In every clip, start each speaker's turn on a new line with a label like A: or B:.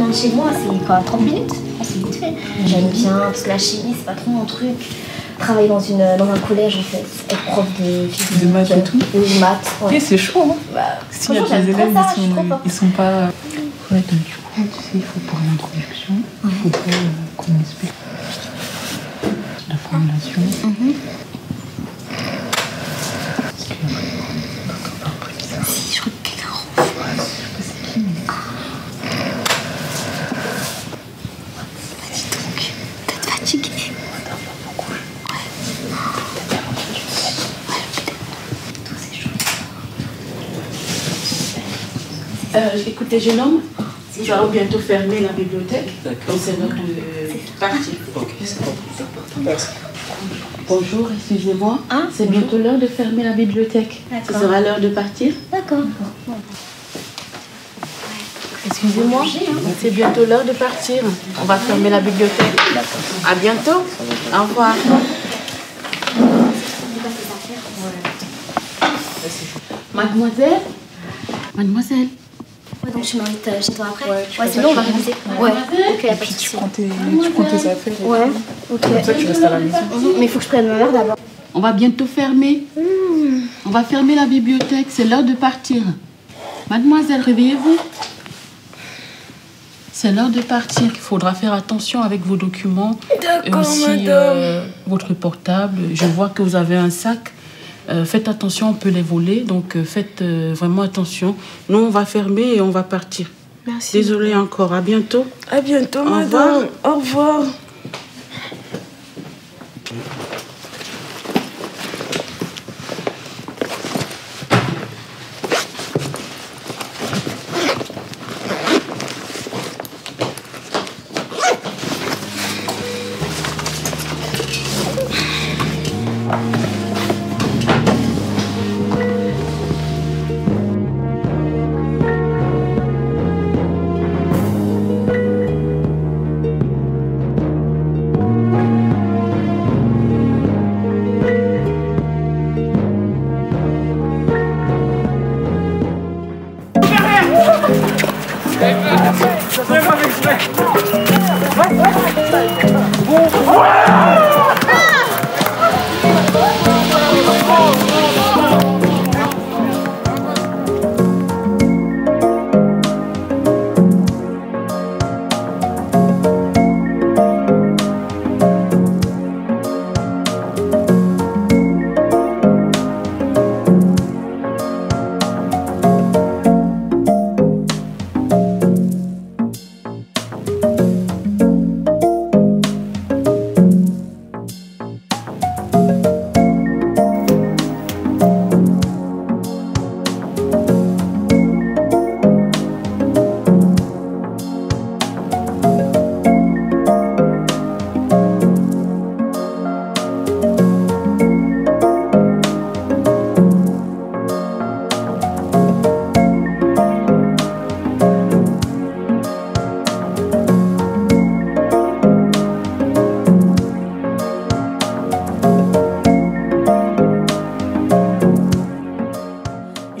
A: loin de chez moi, c'est quoi, 30 minutes? C'est vite fait. J'aime bien, parce que la chimie, c'est pas trop mon truc. Travailler dans un collège en fait, être prof de physique.
B: De maths et tout.
A: Oui, maths. Ouais.
B: Et c'est chaud, hein.
A: Bah,
B: s'il y a des élèves, ils sont pas. Ouais, donc du coup, tu sais, il faut pour l'introduction, il faudrait qu'on explique la formulation.
A: Si, je crois que quelqu'un rentre.
B: Ouais, je sais pas c'est qui, mais.
A: Dis donc, peut-être fatigué.
C: Écoutez, jeune homme, nous allons bientôt fermer la bibliothèque. Donc c'est l'heure de partir.
D: Ok, c'est bon. Merci.
C: Bonjour, excusez-moi.
A: Hein?
C: C'est bientôt l'heure de fermer la bibliothèque. Ce
A: D'accord.
C: sera l'heure de partir.
A: D'accord.
C: Excusez-moi, c'est bientôt l'heure de partir. On va fermer la bibliothèque. À bientôt. Au revoir. Mademoiselle. Mademoiselle.
A: Ouais, donc tu m'invites chez toi après?
B: Ouais, tu
A: Ouais,
B: peux
A: sinon on va
B: pas
A: réviser. Ouais, ok, y'a pas de
B: Tu
A: soucis.
B: prends tes affaires. Et
A: Ouais, ok.
B: comme ça, tu restes à la maison.
A: Mais il faut que je prenne ma mère d'abord.
C: On va bientôt fermer. On va fermer la bibliothèque. C'est l'heure de partir. Mademoiselle, réveillez-vous. C'est l'heure de partir. Il faudra faire attention avec vos documents. Et aussi votre portable. Je vois que vous avez un sac. Faites attention, on peut les voler. Donc faites vraiment attention. Nous, on va fermer et on va partir.
E: Merci.
C: Désolée encore. À bientôt.
E: À bientôt,
C: Au
E: madame. Au revoir.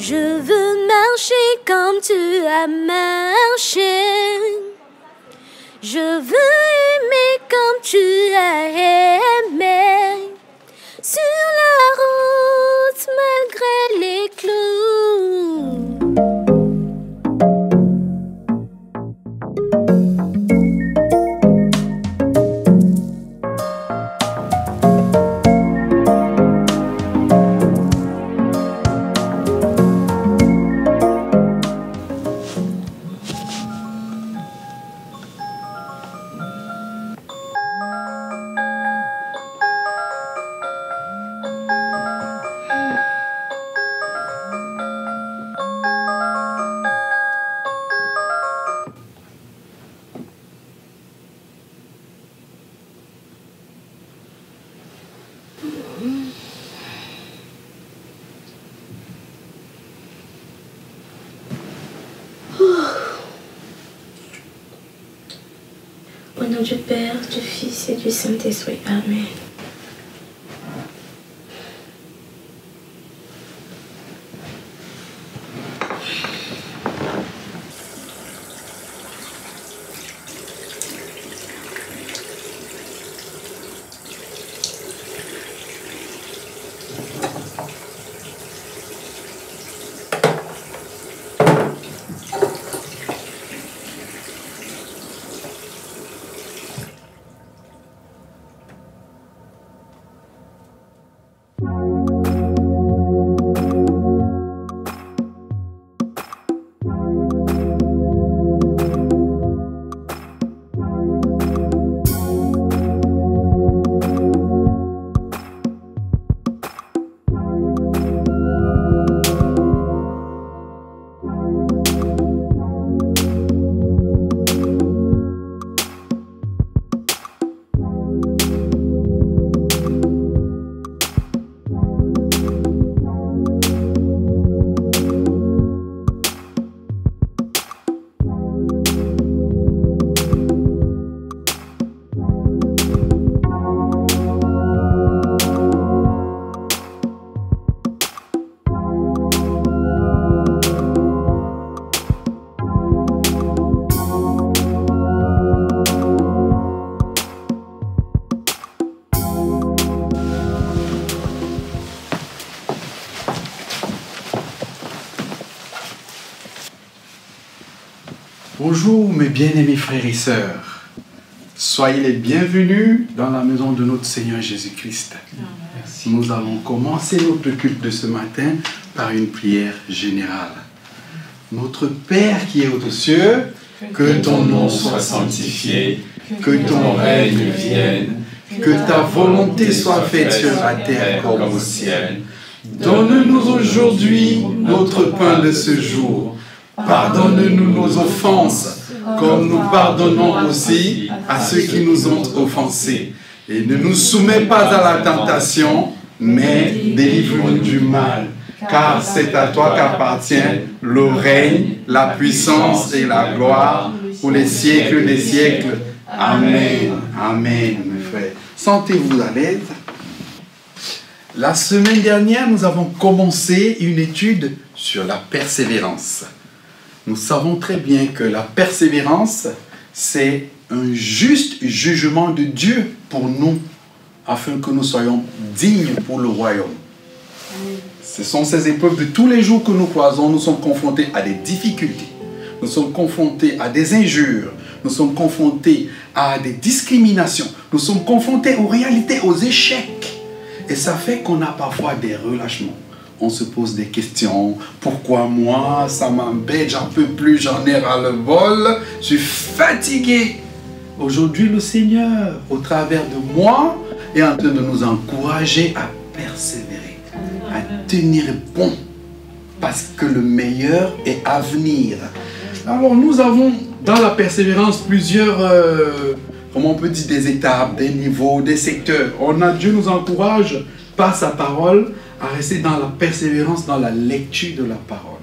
F: Je veux marcher comme tu as marché. Je veux aimer comme tu as aimé. Sur la route malgré les clous.
E: Au nom du Père, du Fils et du Saint-Esprit. Amen.
G: Bonjour mes bien-aimés frères et sœurs. Soyez les bienvenus dans la maison de notre Seigneur Jésus-Christ. Nous allons commencer notre culte de ce matin par une prière générale. Notre Père qui est aux cieux, que ton nom soit sanctifié, que ton règne vienne, que ta volonté soit faite sur la terre comme au ciel. Donne-nous aujourd'hui notre pain de ce jour. Pardonne-nous nos offenses, comme nous pardonnons aussi à ceux qui nous ont offensés. Et ne nous soumets pas à la tentation, mais délivre-nous du mal. Car c'est à toi qu'appartient le règne, la puissance et la gloire pour les siècles des siècles. Amen. Amen, mes frères. Sentez-vous à l'aise. La semaine dernière, nous avons commencé une étude sur la persévérance. Nous savons très bien que la persévérance, c'est un juste jugement de Dieu pour nous, afin que nous soyons dignes pour le royaume. Ce sont ces épreuves de tous les jours que nous croisons. Nous sommes confrontés à des difficultés. Nous sommes confrontés à des injures. Nous sommes confrontés à des discriminations. Nous sommes confrontés aux réalités, aux échecs. Et ça fait qu'on a parfois des relâchements. On se pose des questions. Pourquoi moi? Ça m'embête, j'en peux plus, j'en ai ras-le-bol. Je suis fatigué. Aujourd'hui, le Seigneur, au travers de moi, est en train de nous encourager à persévérer, à tenir bon, parce que le meilleur est à venir. Alors nous avons dans la persévérance plusieurs, comment on peut dire, des étapes, des niveaux, des secteurs. Dieu nous encourage par sa parole à rester dans la persévérance, dans la lecture de la parole.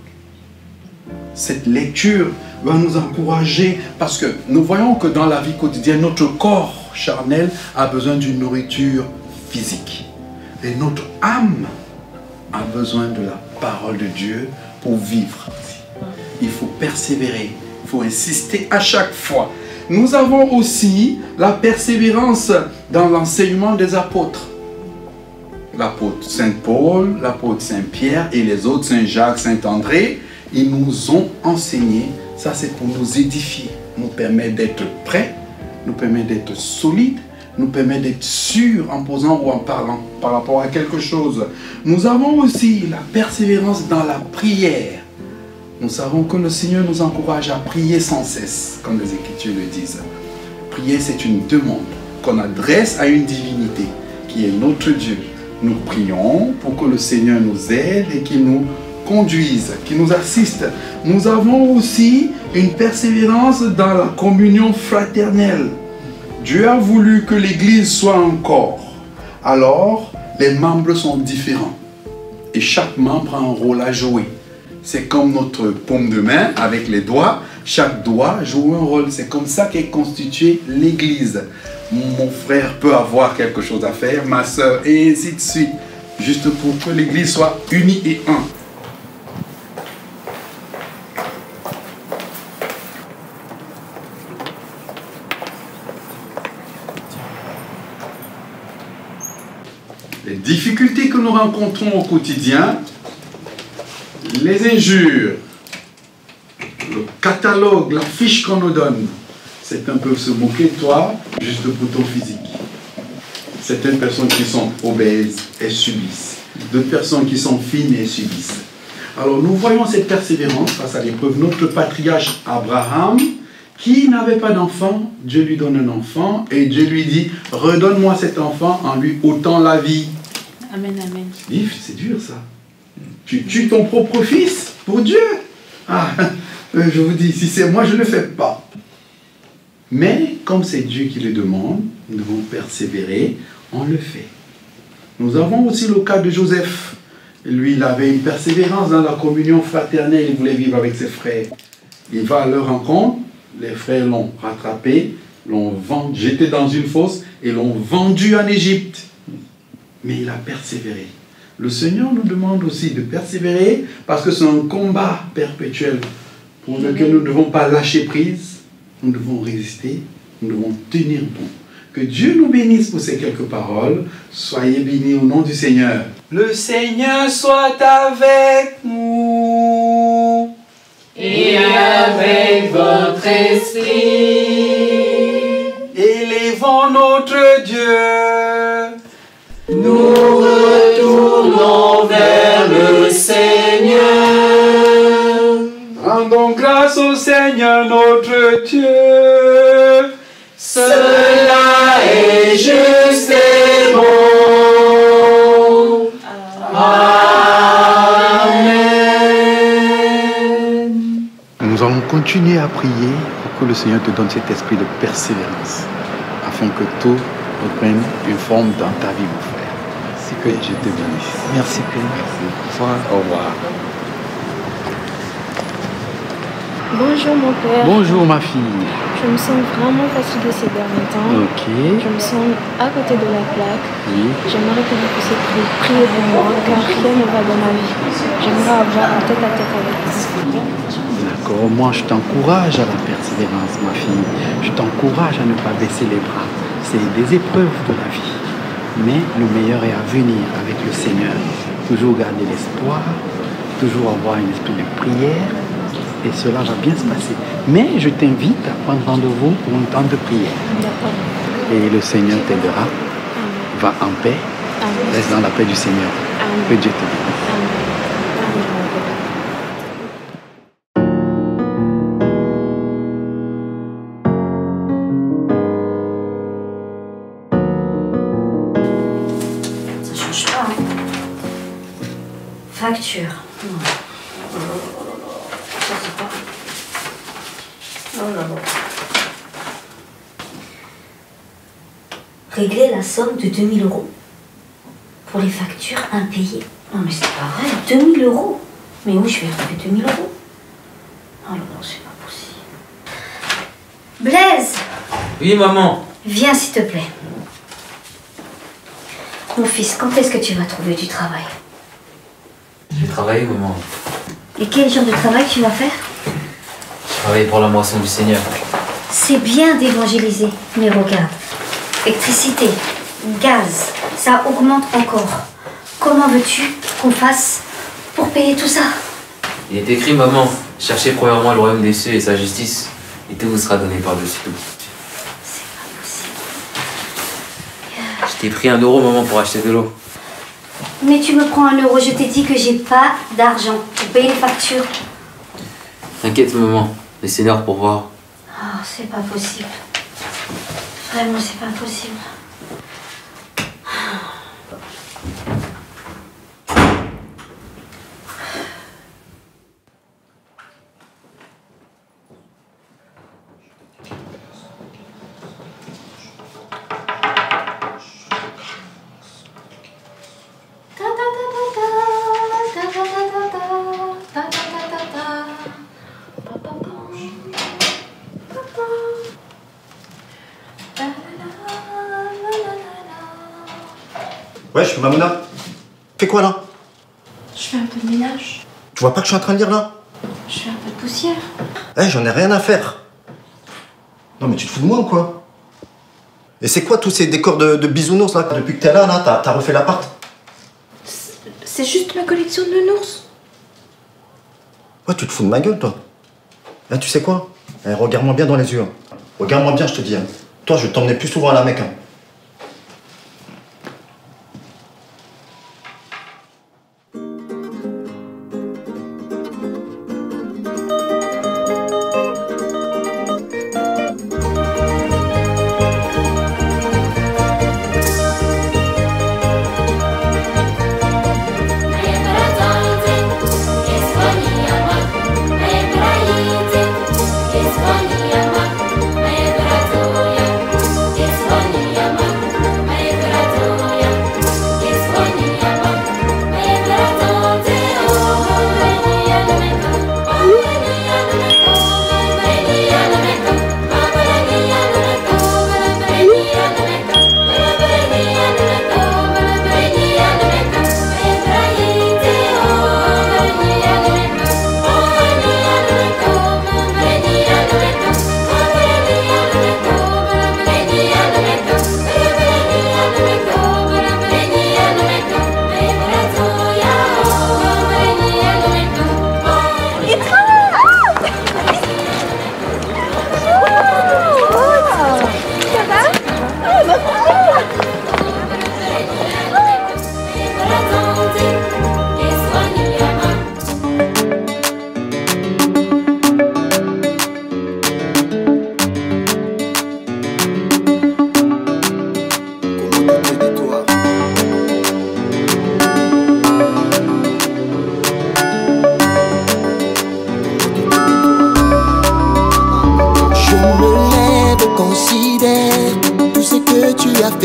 G: Cette lecture va nous encourager parce que nous voyons que dans la vie quotidienne, notre corps charnel a besoin d'une nourriture physique. Et notre âme a besoin de la parole de Dieu pour vivre. Il faut persévérer, il faut insister à chaque fois. Nous avons aussi la persévérance dans l'enseignement des apôtres. L'apôtre Saint-Paul, l'apôtre Saint-Pierre et les autres, Saint-Jacques, Saint-André, ils nous ont enseigné. Ça, c'est pour nous édifier, nous permettre d'être prêts, nous permettre d'être solides, nous permettre d'être sûrs en posant ou en parlant par rapport à quelque chose. Nous avons aussi la persévérance dans la prière. Nous savons que le Seigneur nous encourage à prier sans cesse, comme les Écritures le disent. Prier, c'est une demande qu'on adresse à une divinité qui est notre Dieu. Nous prions pour que le Seigneur nous aide et qu'il nous conduise, qu'il nous assiste. Nous avons aussi une persévérance dans la communion fraternelle. Dieu a voulu que l'Église soit un corps. Alors, les membres sont différents. Et chaque membre a un rôle à jouer. C'est comme notre paume de main avec les doigts. Chaque doigt joue un rôle. C'est comme ça qu'est constituée l'Église. Mon frère peut avoir quelque chose à faire, ma soeur, et ainsi de suite. Juste pour que l'Église soit unie et un. Les difficultés que nous rencontrons au quotidien, les injures, le catalogue, la fiche qu'on nous donne, certains peuvent se moquer de toi juste pour ton physique. Certaines personnes qui sont obèses, elles subissent. D'autres personnes qui sont fines, elles subissent. Alors nous voyons cette persévérance face à l'épreuve. Notre patriarche Abraham, qui n'avait pas d'enfant, Dieu lui donne un enfant et Dieu lui dit, redonne-moi cet enfant en lui ôtant la vie.
E: Amen, amen.
G: C'est dur ça. Tu tues ton propre fils pour Dieu. Ah, je vous dis, si c'est moi, je ne le fais pas. Mais comme c'est Dieu qui le demande, nous devons persévérer, on le fait. Nous avons aussi le cas de Joseph. Lui, il avait une persévérance dans la communion fraternelle, il voulait vivre avec ses frères. Il va à leur rencontre, les frères l'ont rattrapé, l'ont jeté dans une fosse et l'ont vendu en Égypte. Mais il a persévéré. Le Seigneur nous demande aussi de persévérer parce que c'est un combat perpétuel pour lequel nous ne devons pas lâcher prise, nous devons résister, nous devons tenir bon. Que Dieu nous bénisse pour ces quelques paroles. Soyez bénis au nom du Seigneur. Le Seigneur soit avec nous.
H: et avec votre esprit.
G: Élevons notre Dieu.
H: Nous retournons vers le Seigneur.
G: Rendons grâce au Seigneur notre Dieu.
H: Cela est juste et bon. Amen.
G: Nous allons continuer à prier pour que le Seigneur te donne cet esprit de persévérance, afin que tout reprenne une forme dans ta vie, mon frère. C'est que je te bénisse.
I: Merci, Père.
G: Merci. Au revoir.
J: Bonjour mon père.
G: Bonjour ma fille.
J: Je me sens vraiment fatiguée ces derniers temps.
G: Ok.
J: Je me sens à côté de la plaque.
G: Oui.
J: J'aimerais que vous puissiez prier pour moi car rien ne va dans ma vie. J'aimerais avoir un tête-à-tête avec vous.
G: D'accord. Moi, je t'encourage à la persévérance, ma fille. Je t'encourage à ne pas baisser les bras. C'est des épreuves de la vie. Mais le meilleur est à venir avec le Seigneur. Toujours garder l'espoir, toujours avoir un esprit de prière. Et cela va bien se passer. Mais je t'invite à prendre rendez-vous pour un temps de prière. Et le Seigneur t'aidera. Va en paix. Reste dans la paix du Seigneur. Que Dieu te bénisse.
K: Ça change pas. Hein. Facture. Non. Ça c'est pas. Oh là là. Régler la somme de 2000 € pour les factures impayées. Non mais c'est pas vrai, 2000 €. Mais où je vais trouver 2000 €? Oh là là, c'est pas possible. Blaise!
I: Oui, maman.
K: Viens s'il te plaît. Mon fils, quand est-ce que tu vas trouver du travail?
I: Je vais travailler, maman.
K: Et quel genre de travail tu vas faire?
I: Je travaille pour la moisson du Seigneur.
K: C'est bien d'évangéliser, mais regarde. Électricité, gaz, ça augmente encore. Comment veux-tu qu'on fasse pour payer tout ça?
I: Il est écrit, maman, cherchez premièrement le royaume des cieux et sa justice, et tout vous sera donné par-dessus tout.
K: C'est pas possible.
I: Je t'ai pris 1 € maman, pour acheter de l'eau.
K: Mais tu me prends 1 €, je t'ai dit que j'ai pas d'argent pour payer les factures.
I: T'inquiète, maman, le Seigneur pour voir.
K: Oh, c'est pas possible. Vraiment, c'est pas possible.
L: Wesh, Mamouna, fais quoi là?
J: Je fais un peu de ménage.
L: Tu vois pas que je suis en train de lire là?
J: Je fais un peu de poussière.
L: Eh, j'en ai rien à faire. Non mais tu te fous de moi ou quoi? Et c'est quoi tous ces décors de bisounours là? Depuis que t'es là, t'as refait l'appart?
J: C'est juste ma collection de nounours.
L: Ouais, tu te fous de ma gueule toi. Eh, tu sais quoi? Eh, regarde-moi bien dans les yeux. Hein. Regarde-moi bien, je te dis. Hein. Toi, je vais t'emmener plus souvent à la Mecque. Hein.
F: España,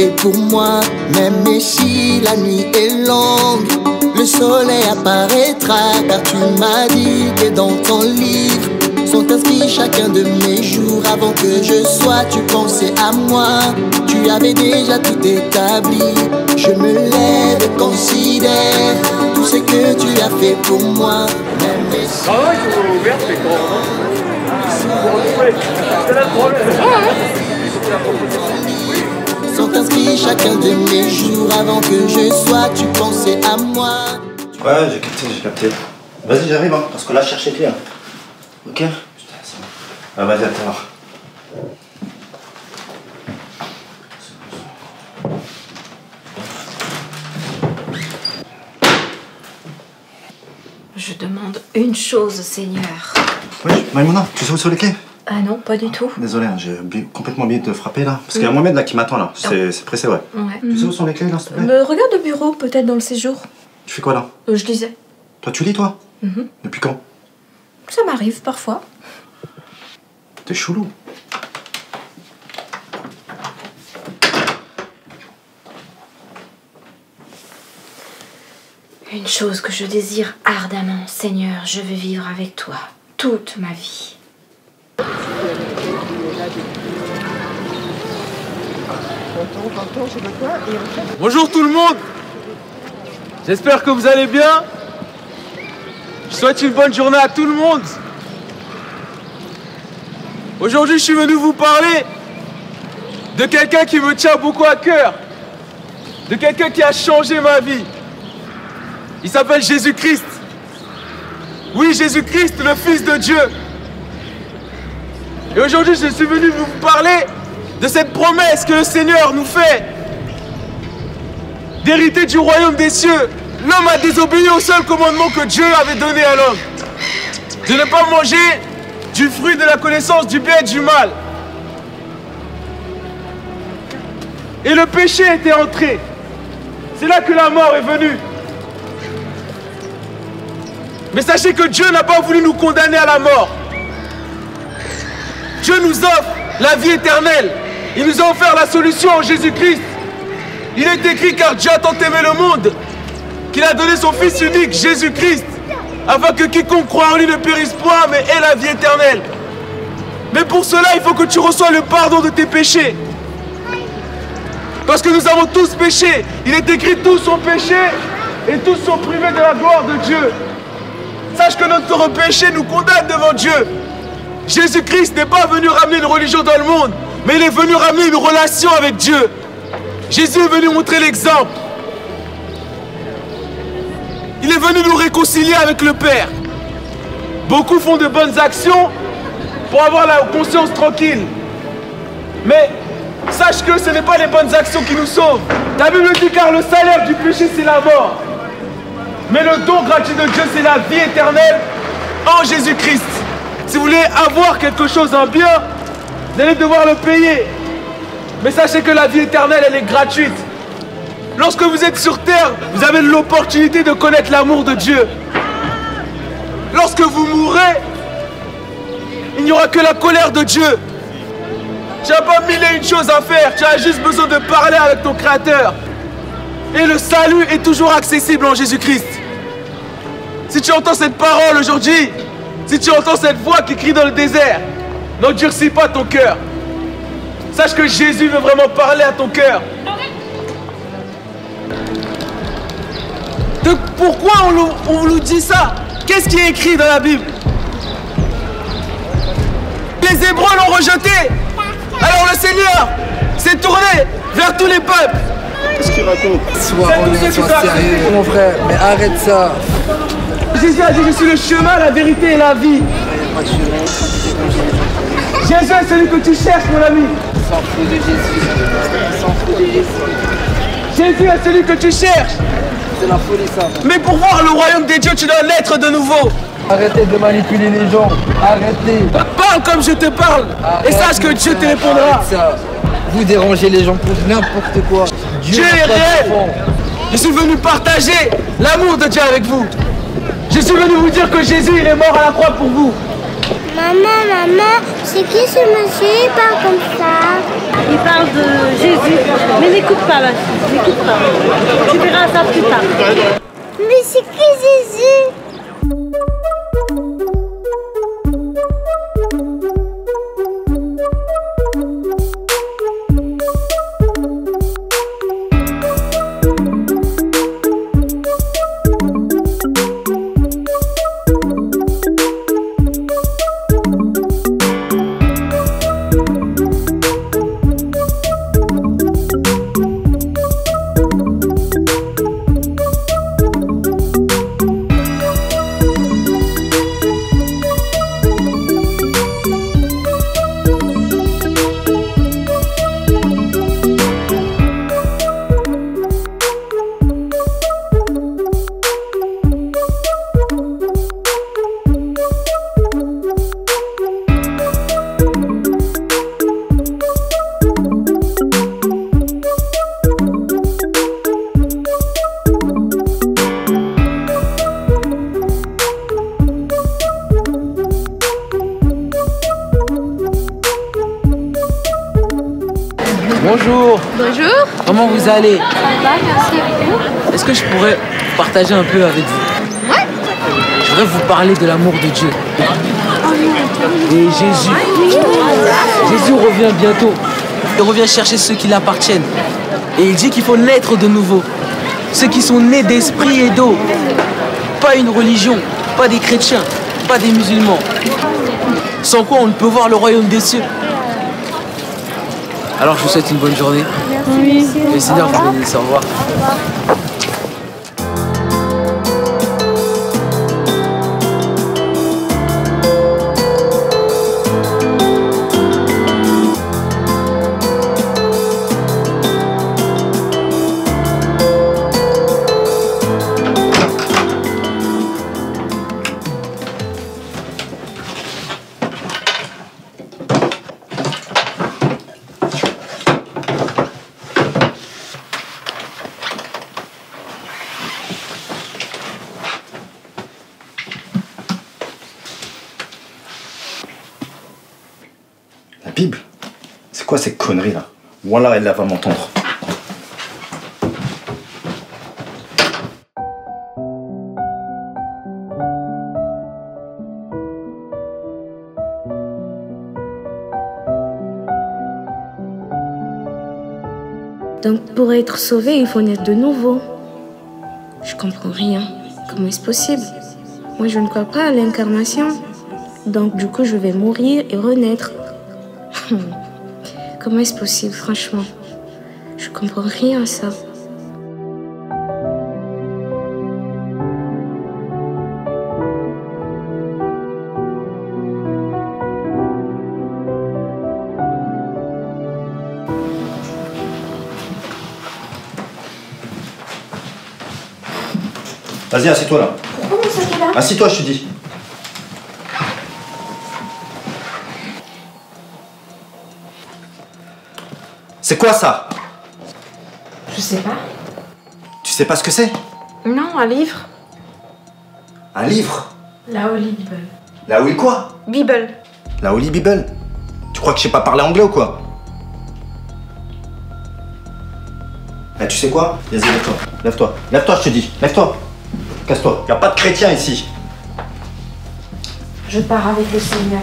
M: fait pour moi. Même si la nuit est longue, le soleil apparaîtra, car tu m'as dit que dans ton livre sont inscrits chacun de mes jours. Avant que je sois, tu pensais à moi, tu avais déjà tout établi. Je me lève et considère tout ce que tu as fait pour moi. Même si sont inscrits chacun de mes jours. Avant que je sois, tu pensais à moi.
L: Ouais, j'ai capté. Vas-y, j'arrive, hein, parce que là, je cherche les clés. Hein. Ok? Putain, c'est bon. Ah, vas-y, attends.
N: Je demande une chose, Seigneur.
L: Oui, Maïmouna, tu sais où sont les clés?
N: Ah non, pas du tout.
L: Désolé, hein, j'ai complètement oublié de te frapper là. Parce qu'il y a Mohamed là qui m'attend là. C'est pressé, ouais. Tu sais où sont les clés là, s'il te plaît?
N: Regarde le bureau, peut-être dans le séjour.
L: Tu fais quoi là?
N: Je lisais.
L: Toi, tu lis, toi? Depuis quand?
N: Ça m'arrive parfois.
L: T'es chelou.
N: Une chose que je désire ardemment, Seigneur, je veux vivre avec toi toute ma vie.
O: Bonjour tout le monde. J'espère que vous allez bien. Je souhaite une bonne journée à tout le monde. Aujourd'hui, je suis venu vous parler de quelqu'un qui me tient beaucoup à cœur, de quelqu'un qui a changé ma vie. Il s'appelle Jésus-Christ. Oui, Jésus-Christ, le Fils de Dieu. Et aujourd'hui, je suis venu vous parler de cette promesse que le Seigneur nous fait d'hériter du royaume des cieux. L'homme a désobéi au seul commandement que Dieu avait donné à l'homme, de ne pas manger du fruit de la connaissance du bien et du mal. Et le péché était entré. C'est là que la mort est venue. Mais sachez que Dieu n'a pas voulu nous condamner à la mort. Dieu nous offre la vie éternelle. Il nous a offert la solution en Jésus-Christ. Il est écrit, car Dieu a tant aimé le monde qu'il a donné son Fils unique, Jésus-Christ, afin que quiconque croit en lui ne périsse point, mais ait la vie éternelle. Mais pour cela, il faut que tu reçoives le pardon de tes péchés. Parce que nous avons tous péché. Il est écrit, tous sont péchés et tous sont privés de la gloire de Dieu. Sache que notre péché nous condamne devant Dieu. Jésus-Christ n'est pas venu ramener une religion dans le monde, mais il est venu ramener une relation avec Dieu. Jésus est venu montrer l'exemple. Il est venu nous réconcilier avec le Père. Beaucoup font de bonnes actions pour avoir la conscience tranquille. Mais sache que ce n'est pas les bonnes actions qui nous sauvent. La Bible dit, car le salaire du péché c'est la mort. Mais le don gratuit de Dieu c'est la vie éternelle en Jésus-Christ. Si vous voulez avoir quelque chose en bien, vous allez devoir le payer. Mais sachez que la vie éternelle, elle est gratuite. Lorsque vous êtes sur terre, vous avez l'opportunité de connaître l'amour de Dieu. Lorsque vous mourrez, il n'y aura que la colère de Dieu. Tu n'as pas mille et une choses à faire, tu as juste besoin de parler avec ton Créateur. Et le salut est toujours accessible en Jésus-Christ. Si tu entends cette parole aujourd'hui, si tu entends cette voix qui crie dans le désert, n'endurcis pas ton cœur. Sache que Jésus veut vraiment parler à ton cœur. Donc pourquoi on nous dit ça? Qu'est-ce qui est écrit dans la Bible? Les Hébreux l'ont rejeté. Alors le Seigneur s'est tourné vers tous les peuples.
P: Qu'est-ce qu'il raconte? Sois sérieux, mon frère, mais arrête ça.
O: Jésus a dit, je suis le chemin, la vérité et la vie. Jésus est celui que tu cherches, mon ami.
P: S'en fout de Jésus. S'en fout de Jésus.
O: Jésus est celui que tu cherches.
P: C'est la folie, ça.
O: Mais pour voir le royaume des dieux, tu dois naître de nouveau.
P: Arrêtez de manipuler les gens. Arrêtez.
O: Parle comme je te parle. Et sache que Dieu te répondra.
P: Ça. Vous dérangez les gens pour n'importe quoi.
O: Dieu est réel. Je suis venu partager l'amour de Dieu avec vous. Je suis venu vous dire que Jésus, il est mort à la croix pour vous.
F: Maman, c'est qui ce monsieur? Il parle comme ça.
Q: Il parle de Jésus. Mais n'écoute pas là, n'écoute pas. Tu verras ça plus tard.
F: Mais c'est qui Jésus?
R: Bonjour.
S: Bonjour.
R: Comment vous allez?
S: Ça va, merci à vous.
R: Est-ce que je pourrais partager un peu avec vous?
S: Ouais.
R: Je voudrais vous parler de l'amour de Dieu. Et Jésus revient bientôt. Il revient chercher ceux qui l'appartiennent. Et il dit qu'il faut naître de nouveau. Ceux qui sont nés d'esprit et d'eau. Pas une religion, pas des chrétiens, pas des musulmans. Sans quoi on ne peut voir le royaume des cieux. Alors je vous souhaite une bonne journée.
S: Merci.
R: Le Seigneur vous bénisse. Au revoir.
L: La Bible? C'est quoi ces conneries là? Voilà, elle va m'entendre.
J: Donc pour être sauvé, il faut naître de nouveau. Je comprends rien. Comment est-ce possible? Moi, je ne crois pas à l'incarnation. Donc du coup, je vais mourir et renaître. Comment est-ce possible, franchement? Je comprends rien à ça.
L: Vas-y, assieds-toi là.
A: Pourquoi mon sac est là?
L: Assieds-toi, je te dis. C'est quoi ça?
N: Je sais pas.
L: Tu sais pas ce que c'est?
N: Non, un livre.
L: Un livre?
N: La Holy Bible.
L: La Holy quoi?
N: Bible.
L: La Holy Bible? Tu crois que je sais pas parler anglais ou quoi? Eh, tu sais quoi? Vas-y, lève-toi. Lève-toi. Lève-toi, je te dis. Lève-toi. Casse-toi. Y a pas de chrétien ici.
N: Je pars avec le Seigneur.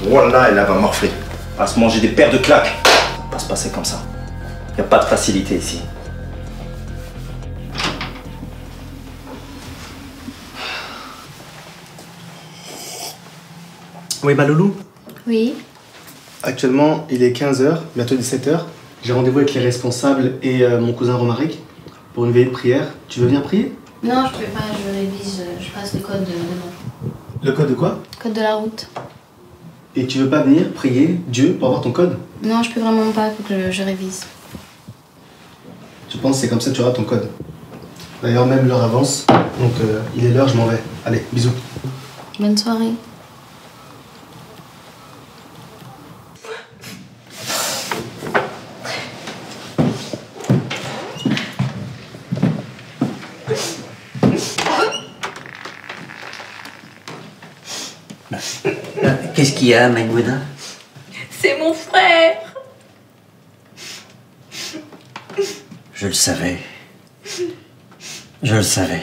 L: Voilà, elle va morfler. Elle va se manger des paires de claques. Ça va pas se passer comme ça. Y a pas de facilité ici.
D: Oui, ma loulou.
A: Oui.
D: Actuellement, il est 15h, bientôt 17h. J'ai rendez-vous avec les responsables et mon cousin Romaric pour une veillée de prière. Tu veux venir prier?
A: Non, je peux pas, je révise, je passe le code demain.
D: Le code de quoi?
A: Code de la route.
D: Et tu veux pas venir prier Dieu pour avoir ton code?
A: Non, je peux vraiment pas, faut que je révise.
D: Je pense que c'est comme ça que tu auras ton code. D'ailleurs, même l'heure avance, donc il est l'heure, je m'en vais. Allez, bisous.
A: Bonne soirée.
T: Qu'est-ce qu'il y a, Maïmouna?
E: C'est mon frère.
T: Je le savais. Je le savais.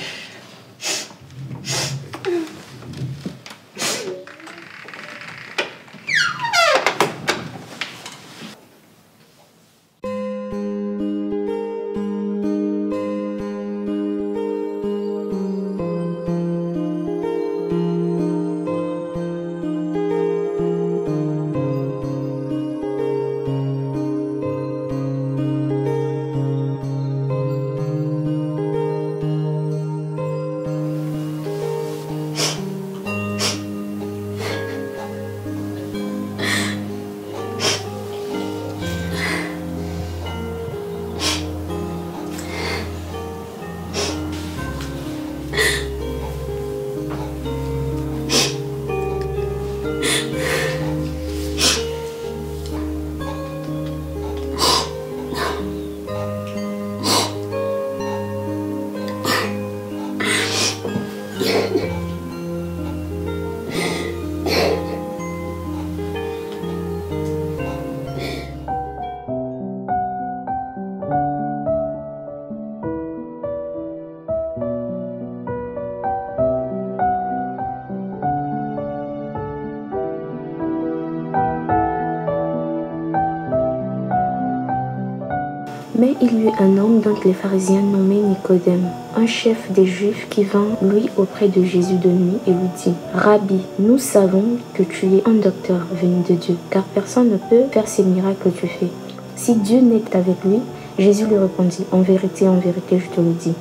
J: Mais il y eut un homme d'entre les pharisiens nommé Nicodème, un chef des Juifs qui vint, lui, auprès de Jésus de nuit et lui dit: Rabbi, nous savons que tu es un docteur venu de Dieu, car personne ne peut faire ces miracles que tu fais, si Dieu n'est avec lui. Jésus lui répondit: en vérité, je te le dis,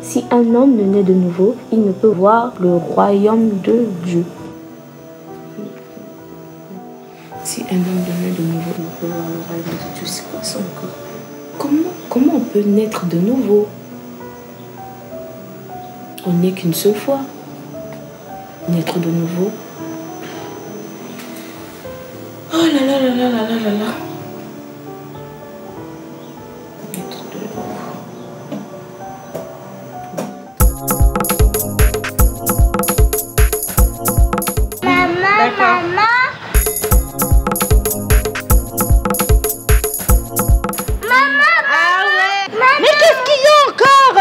J: si un homme ne naît de nouveau, il ne peut voir le royaume de Dieu. Si un homme ne naît de nouveau, il ne peut voir le royaume de Dieu. C'est quoi ça encore? Comment on peut naître de nouveau? On n'est qu'une seule fois. Naître de nouveau. Oh là là là là là là là là. Naître de nouveau.
F: Maman.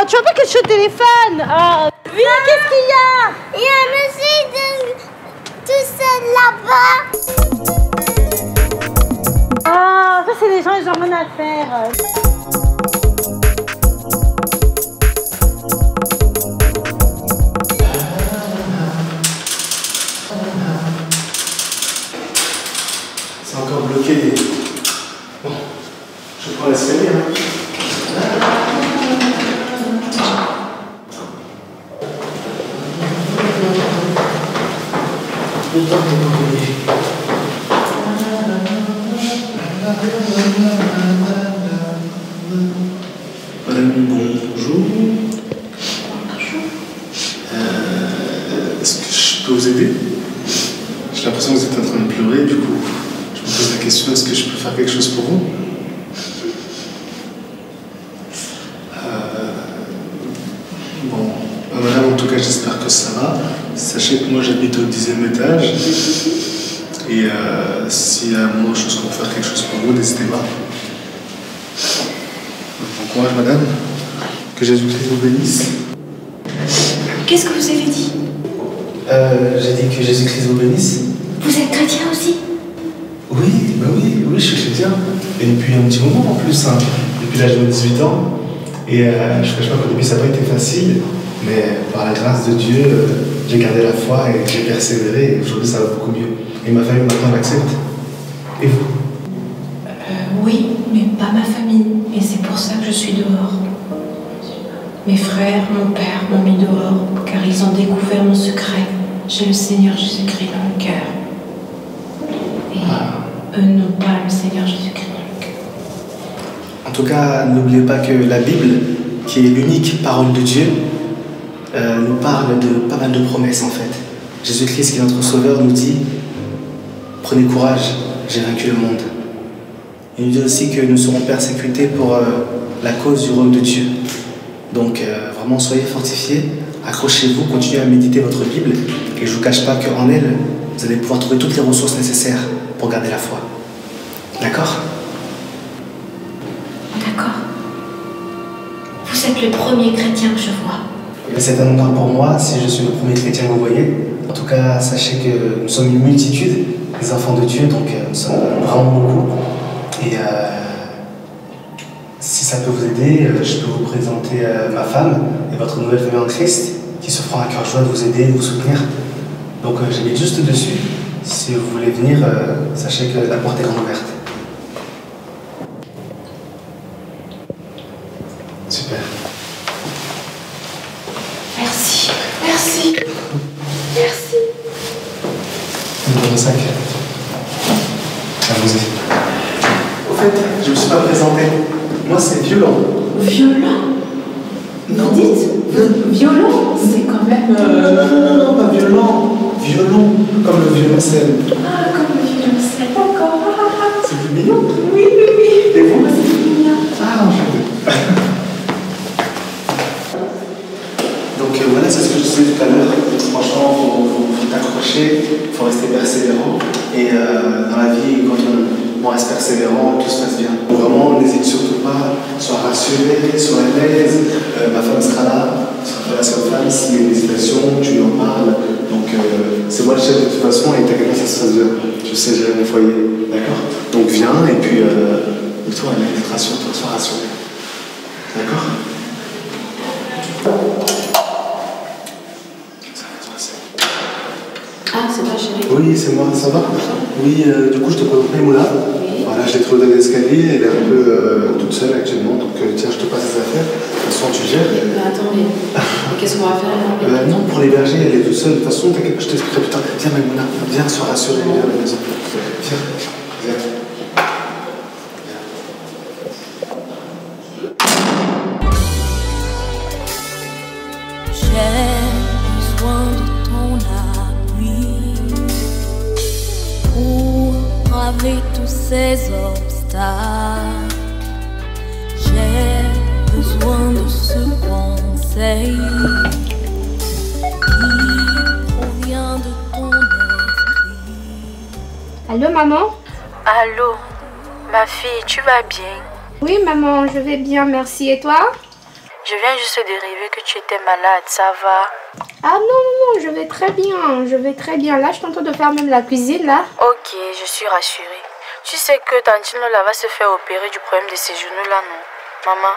Q: Tu vois pas que je suis au téléphone? Oh. Oui, qu'est-ce qu'il y a?
F: Il y a un monsieur tout seul là-bas.
Q: Ah, ça c'est les gens, ils ont rien à faire.
D: C'est encore bloqué. Bon, je prends l'escalier. Madame, bonjour. Est-ce que je peux vous aider? J'ai l'impression que vous êtes en train de pleurer, du coup, je me pose la question, est-ce que je peux faire quelque chose pour vous? Madame, en tout cas, j'espère que ça va. Sachez que moi, j'habite au 10e étage. Et s'il y a un moment de choses qu'on peut faire quelque chose pour vous, n'hésitez pas. Bon courage, madame. Que Jésus-Christ vous bénisse.
E: Qu'est-ce que vous avez dit?
D: J'ai dit que Jésus-Christ vous bénisse.
E: Vous êtes chrétien aussi?
D: Oui, bah oui, je suis chrétien. Et depuis un petit moment en plus, hein. Depuis l'âge de 18 ans. Et je ne cache pas qu'au début, ça n'a pas été facile. Mais par la grâce de Dieu, j'ai gardé la foi et j'ai persévéré. Et aujourd'hui, ça va beaucoup mieux. Et ma famille maintenant m'accepte. Et vous?
E: Oui, mais pas ma famille. Et c'est pour ça que je suis dehors. Mes frères, mon père m'ont mis dehors, car ils ont découvert mon secret. J'ai le Seigneur Jésus-Christ dans le cœur. Et eux n'ont pas le Seigneur Jésus-Christ dans le cœur.
D: En tout cas, n'oubliez pas que la Bible, qui est l'unique parole de Dieu, nous parle de pas mal de promesses en fait. Jésus-Christ, qui est notre Sauveur, nous dit: prenez courage, j'ai vaincu le monde. Il nous dit aussi que nous serons persécutés pour la cause du royaume de Dieu. Donc vraiment, soyez fortifiés, accrochez-vous, continuez à méditer votre Bible. Et je ne vous cache pas qu'en elle, vous allez pouvoir trouver toutes les ressources nécessaires pour garder la foi. D'accord?
E: D'accord. Vous êtes le premier chrétien que je vois.
D: C'est un honneur pour moi si je suis le premier chrétien que vous voyez. En tout cas, sachez que nous sommes une multitude, les enfants de Dieu, donc nous sommes vraiment beaucoup. Et si ça peut vous aider, je peux vous présenter ma femme et votre nouvelle famille en Christ, qui se feront à cœur joie de vous aider, de vous soutenir. Donc j'habite juste dessus. Si vous voulez venir, sachez que la porte est grande ouverte. Super.
E: Merci, merci, merci.
D: Dans le sac. Allons-y. Au fait, je ne me suis pas présenté. Moi, c'est Violent.
E: Violent?
D: Non.
E: Vous dites violent? C'est quand même...
D: Non, pas violent. Violon, comme le violoncelle.
E: Ah, comme le violoncelle, d'accord.
D: C'est plus mignon?
E: Oui, oui, oui.
D: Et vous?
E: C'est mignon.
D: Ah, enchanté. Donc voilà, c'est ce que je disais tout à l'heure. Franchement, il faut t'accrocher, il faut rester persévérant. Et dans la vie, quand on reste persévérant, tout se passe bien. Vraiment, n'hésite surtout pas, sois rassuré, sois à l'aise. Ma femme sera là, sera la seule femme. S'il y a une hésitation, tu lui en parles. Donc c'est moi le chef de toute façon et t'inquiète pas, ça se passe bien. Je sais gérer mon foyer, d'accord? Donc viens et puis toi, à l'aise, rassure-toi, sois rassuré. D'accord?
E: Ah, c'est toi, chérie?
D: Oui, c'est moi, ça va? Oui, du coup, je te présente Maïmouna. Oui. Voilà, je l'ai trouvée dans l'escalier, elle est un peu toute seule actuellement, donc tiens, je te passe les affaires. De toute façon, tu gères.
E: Mais attends, mais qu'est-ce qu'on va faire là?
D: Non, pour l'héberger, elle est toute seule. De toute façon, t'inquiète pas, je t'expliquerai plus tard. Viens, Maïmouna, viens, sois rassurée, viens à la maison. Viens, viens.
F: J'ai besoin de ton appui pour braver tous ces obstacles. J'ai besoin de ce conseil qui provient de ton esprit.
J: Allô, maman?
N: Allô, ma fille, tu vas bien?
J: Oui, maman, je vais bien, merci. Et toi?
N: Je viens juste de rêver que tu étais malade, ça va?
J: Ah non, je vais très bien, je vais très bien. Là, je suis en train de faire même la cuisine, là.
N: Ok, je suis rassurée. Tu sais que Tantine Lola va se faire opérer du problème de ses genoux là, non? Maman,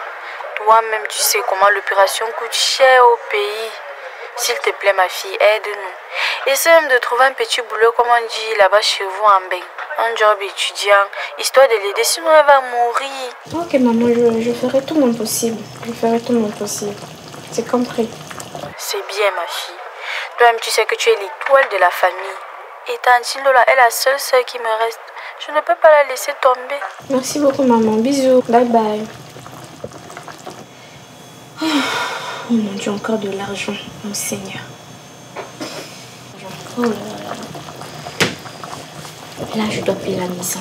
N: toi-même, tu sais comment l'opération coûte cher au pays. S'il te plaît, ma fille, aide-nous. Essaie même de trouver un petit boulot, comme on dit là-bas chez vous en bain. Un job étudiant, histoire de l'aider, sinon elle va mourir.
J: Ok, maman, je ferai tout mon possible. Je ferai tout mon possible. C'est compris.
N: C'est bien, ma fille. Toi-même, tu sais que tu es l'étoile de la famille. Et Tantine Lola est la seule sœur qui me reste. Je ne peux pas la laisser tomber.
J: Merci beaucoup, maman. Bisous. Bye bye. Oh mon Dieu, encore de l'argent, mon Seigneur. Oh là là. Là, je dois payer la maison.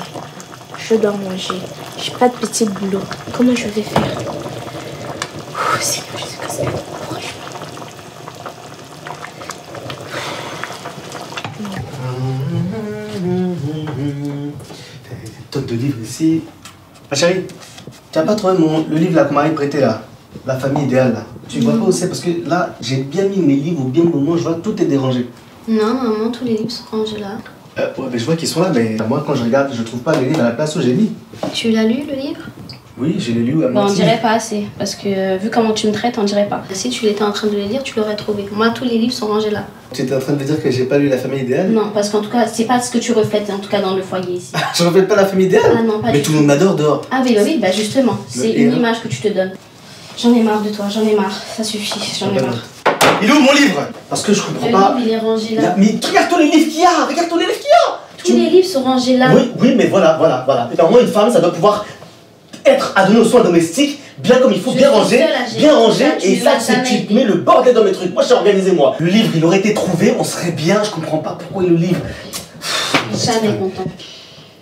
J: Je dois manger. J'ai pas de petit boulot. Comment je vais faire? Oh, Seigneur, je sais que c'est franchement.
D: Tonne de livres ici. Ma chérie, tu n'as pas trouvé le livre là qu'on m'avait prêté là? La famille idéale là. Tu vois pas où c'est? Parce que là, j'ai bien mis mes livres au bien moment, je vois tout est dérangé.
A: Non, maman, tous les livres sont rangés là.
D: Ouais, mais je vois qu'ils sont là, mais moi quand je regarde, je trouve pas les livres à la place où j'ai mis.
A: Tu l'as lu, le livre?
D: Oui, je l'ai lu à
A: Bon, on
D: moitié.
A: dirait pas assez, parce que vu comment tu me traites, on dirait pas. Si tu étais en train de les lire, tu l'aurais trouvé. Moi, tous les livres sont rangés là.
D: Tu étais en train de me dire que j'ai pas lu La famille idéale?
A: Non, parce qu'en tout cas, c'est pas ce que tu reflètes, en tout cas dans le foyer ici.
D: Je reflète pas La famille idéale?
A: Ah non, pas
D: mais
A: du
D: tout le monde m'adore dehors.
A: Ah oui, bah justement, c'est
D: Et
A: une
D: alors
A: image que tu te donnes. J'en ai marre de toi, j'en ai marre, ça suffit, j'en ai marre.
D: Il est où mon livre? Parce que je comprends pas.
A: Le livre, il est rangé là.
D: Mais regarde tous les livres qu'il y a! Regarde tous les livres qu'il y a!
A: Tous les livres sont rangés là.
D: Oui, mais voilà. Et normalement, une femme, ça doit pouvoir être adonnée aux soins domestiques, bien comme il faut, bien rangé, et ça, c'est tu mets le bordel dans mes trucs. Moi, je suis organisé, moi. Le livre, il aurait été trouvé, on serait bien, je comprends pas pourquoi le livre.
A: Jamais content.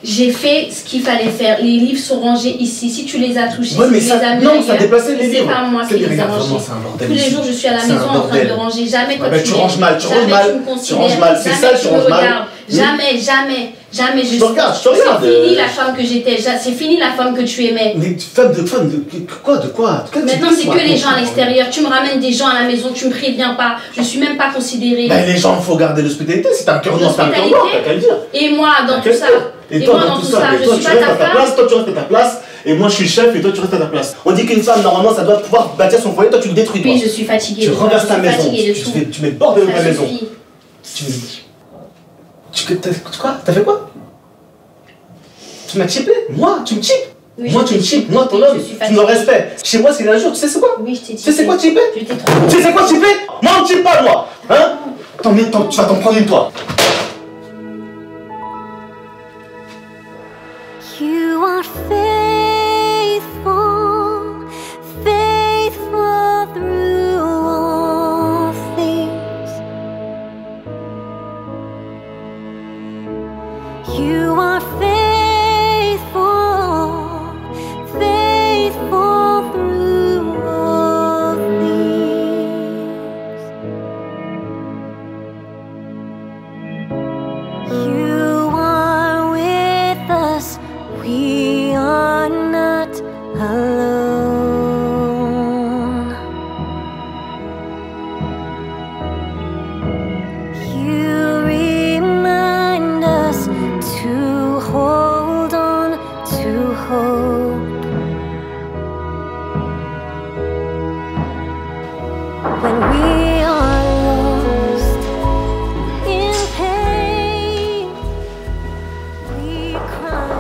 A: J'ai fait ce qu'il fallait faire. Les livres sont rangés ici. Si tu les as touchés,
D: Ouais, mais
A: si tu
D: ça,
A: les as mis
D: non,
A: ailleurs,
D: ça déplaçait les livres.
A: C'est pas moi qui les ai rangés. Tous les jours, je suis à la maison en train de ranger. Jamais quand
D: tu ranges mal, tu ranges mal. Tu ranges mal, c'est ça, tu ranges mal.
A: Jamais, jamais, jamais.
L: Je te regarde, je te regarde.
A: C'est fini la femme que j'étais. C'est fini la femme que tu aimais.
L: Mais femme de quoi, de quoi?
A: Maintenant, c'est que les gens à l'extérieur. Tu me ramènes des gens à la maison, tu me préviens pas. Je suis même pas considérée.
L: Ben, les gens, il faut garder l'hospitalité. C'est un cœur noir, c'est un cœur noir, t'as qu'à le dire.
A: Et moi, dans tout ça.
L: Et toi, dans tout ça, je suis pas ta place, toi, tu restes à ta place. Et moi, je suis le chef et toi, tu restes à ta place. On dit qu'une femme, normalement, ça doit pouvoir bâtir son foyer. Toi, tu le détruis, toi.
A: Oui, je suis fatiguée.
L: Tu renverses ta maison. Tu mets le bordel de ta maison. Quoi? T'as fait quoi? Tu m'as chippé? Moi? Tu me chippes?
A: Oui,
L: moi, tu me chippes? Moi, ton homme, tu me respectes. Chez moi, c'est l'injure. Tu sais c'est quoi?
A: Oui, je t'ai
L: chippé. Tu sais c'est quoi chipper?
A: Je t'ai trompé.
L: Tu sais c'est quoi chipper? Moi, on me chippe pas, moi. Hein? Tu vas t'en prendre une, toi.
F: You are faithful, faithful through all things. You are faithful, faithful through all things. You are with us. We are not alone. You remind us to hold on to hope. When we are lost in pain, we cry.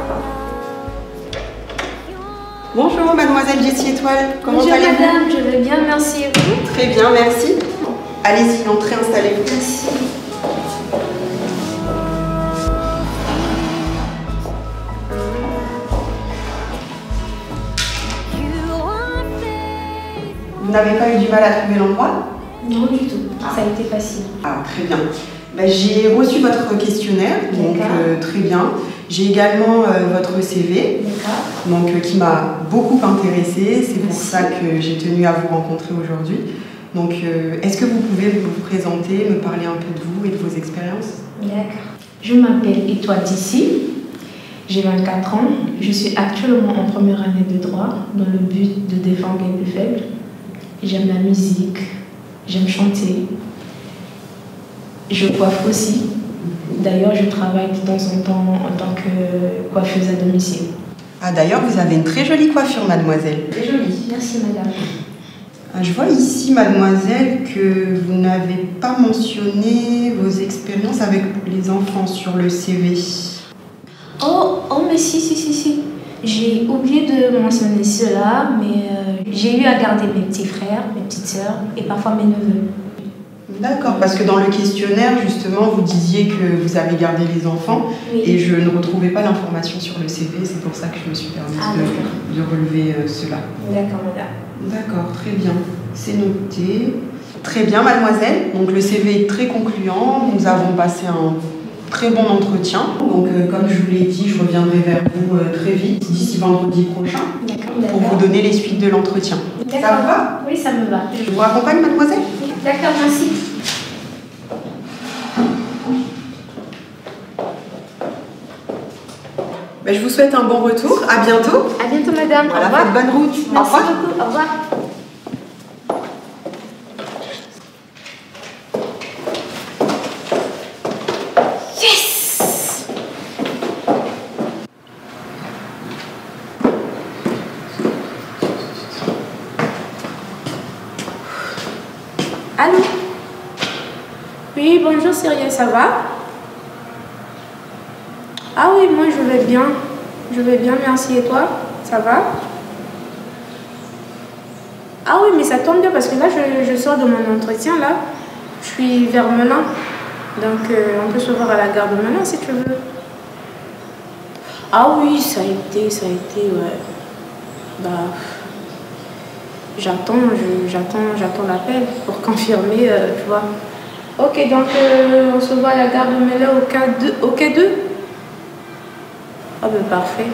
U: Bonjour mademoiselle Jessie Étoile, comment
J: Bonjour
U: allez-vous?
J: madame, je vais bien, merci et vous?
U: Très bien, merci. Allez-y, entrez, installez-vous.
J: Merci.
U: Vous n'avez pas eu du mal à trouver l'endroit?
J: Non du tout, ça a été facile.
U: Ah, très bien. Ben, j'ai reçu votre questionnaire, donc très bien. J'ai également votre CV, donc qui m'a beaucoup intéressée. C'est pour ça que j'ai tenu à vous rencontrer aujourd'hui. Donc, est-ce que vous pouvez vous présenter, me parler un peu de vous et de vos expériences?
J: D'accord. Je m'appelle Étoile Dissy, j'ai 24 ans. Je suis actuellement en première année de droit dans le but de défendre les plus faibles. J'aime la musique, j'aime chanter. Je coiffe aussi. D'ailleurs, je travaille de temps en temps en tant que coiffeuse à domicile.
U: Ah, d'ailleurs, vous avez une très jolie coiffure, mademoiselle.
J: Très jolie, merci madame.
U: Je vois ici, mademoiselle, que vous n'avez pas mentionné vos expériences avec les enfants sur le CV.
J: Oh, mais si. J'ai oublié de mentionner cela, mais j'ai eu à garder mes petits frères, mes petites sœurs et parfois mes neveux.
U: D'accord, parce que dans le questionnaire, justement, vous disiez que vous avez gardé les enfants et je ne retrouvais pas l'information sur le CV, c'est pour ça que je me suis permise de relever cela.
J: D'accord, madame.
U: D'accord, très bien. C'est noté. Très bien, mademoiselle. Donc le CV est très concluant. Nous avons passé un très bon entretien. Donc comme je vous l'ai dit, je reviendrai vers vous très vite, d'ici vendredi prochain, pour vous donner les suites de l'entretien. Ça vous va?
J: Oui, ça me va.
U: Je vous accompagne, mademoiselle?
J: D'accord, merci.
U: Ben, je vous souhaite un bon retour. À bientôt.
J: À bientôt, madame.
U: Voilà,
J: au revoir.
U: faites bonne route.
J: Merci
U: au revoir.
J: beaucoup. Au revoir.
A: Yes!
J: Allô? Oui, bonjour Cyrielle, ça va? Ah oui, moi je vais bien. Je vais bien, merci. Et toi? Ça va? Ah oui, mais ça tombe bien parce que là, je sors de mon entretien, là. Je suis vers Melun. Donc, on peut se voir à la gare de Melun si tu veux. Ah oui, ça a été, ouais. Bah, j'attends l'appel pour confirmer, tu vois. Ok, donc on se voit à la gare de Melun au quai 2. Ah ben parfait.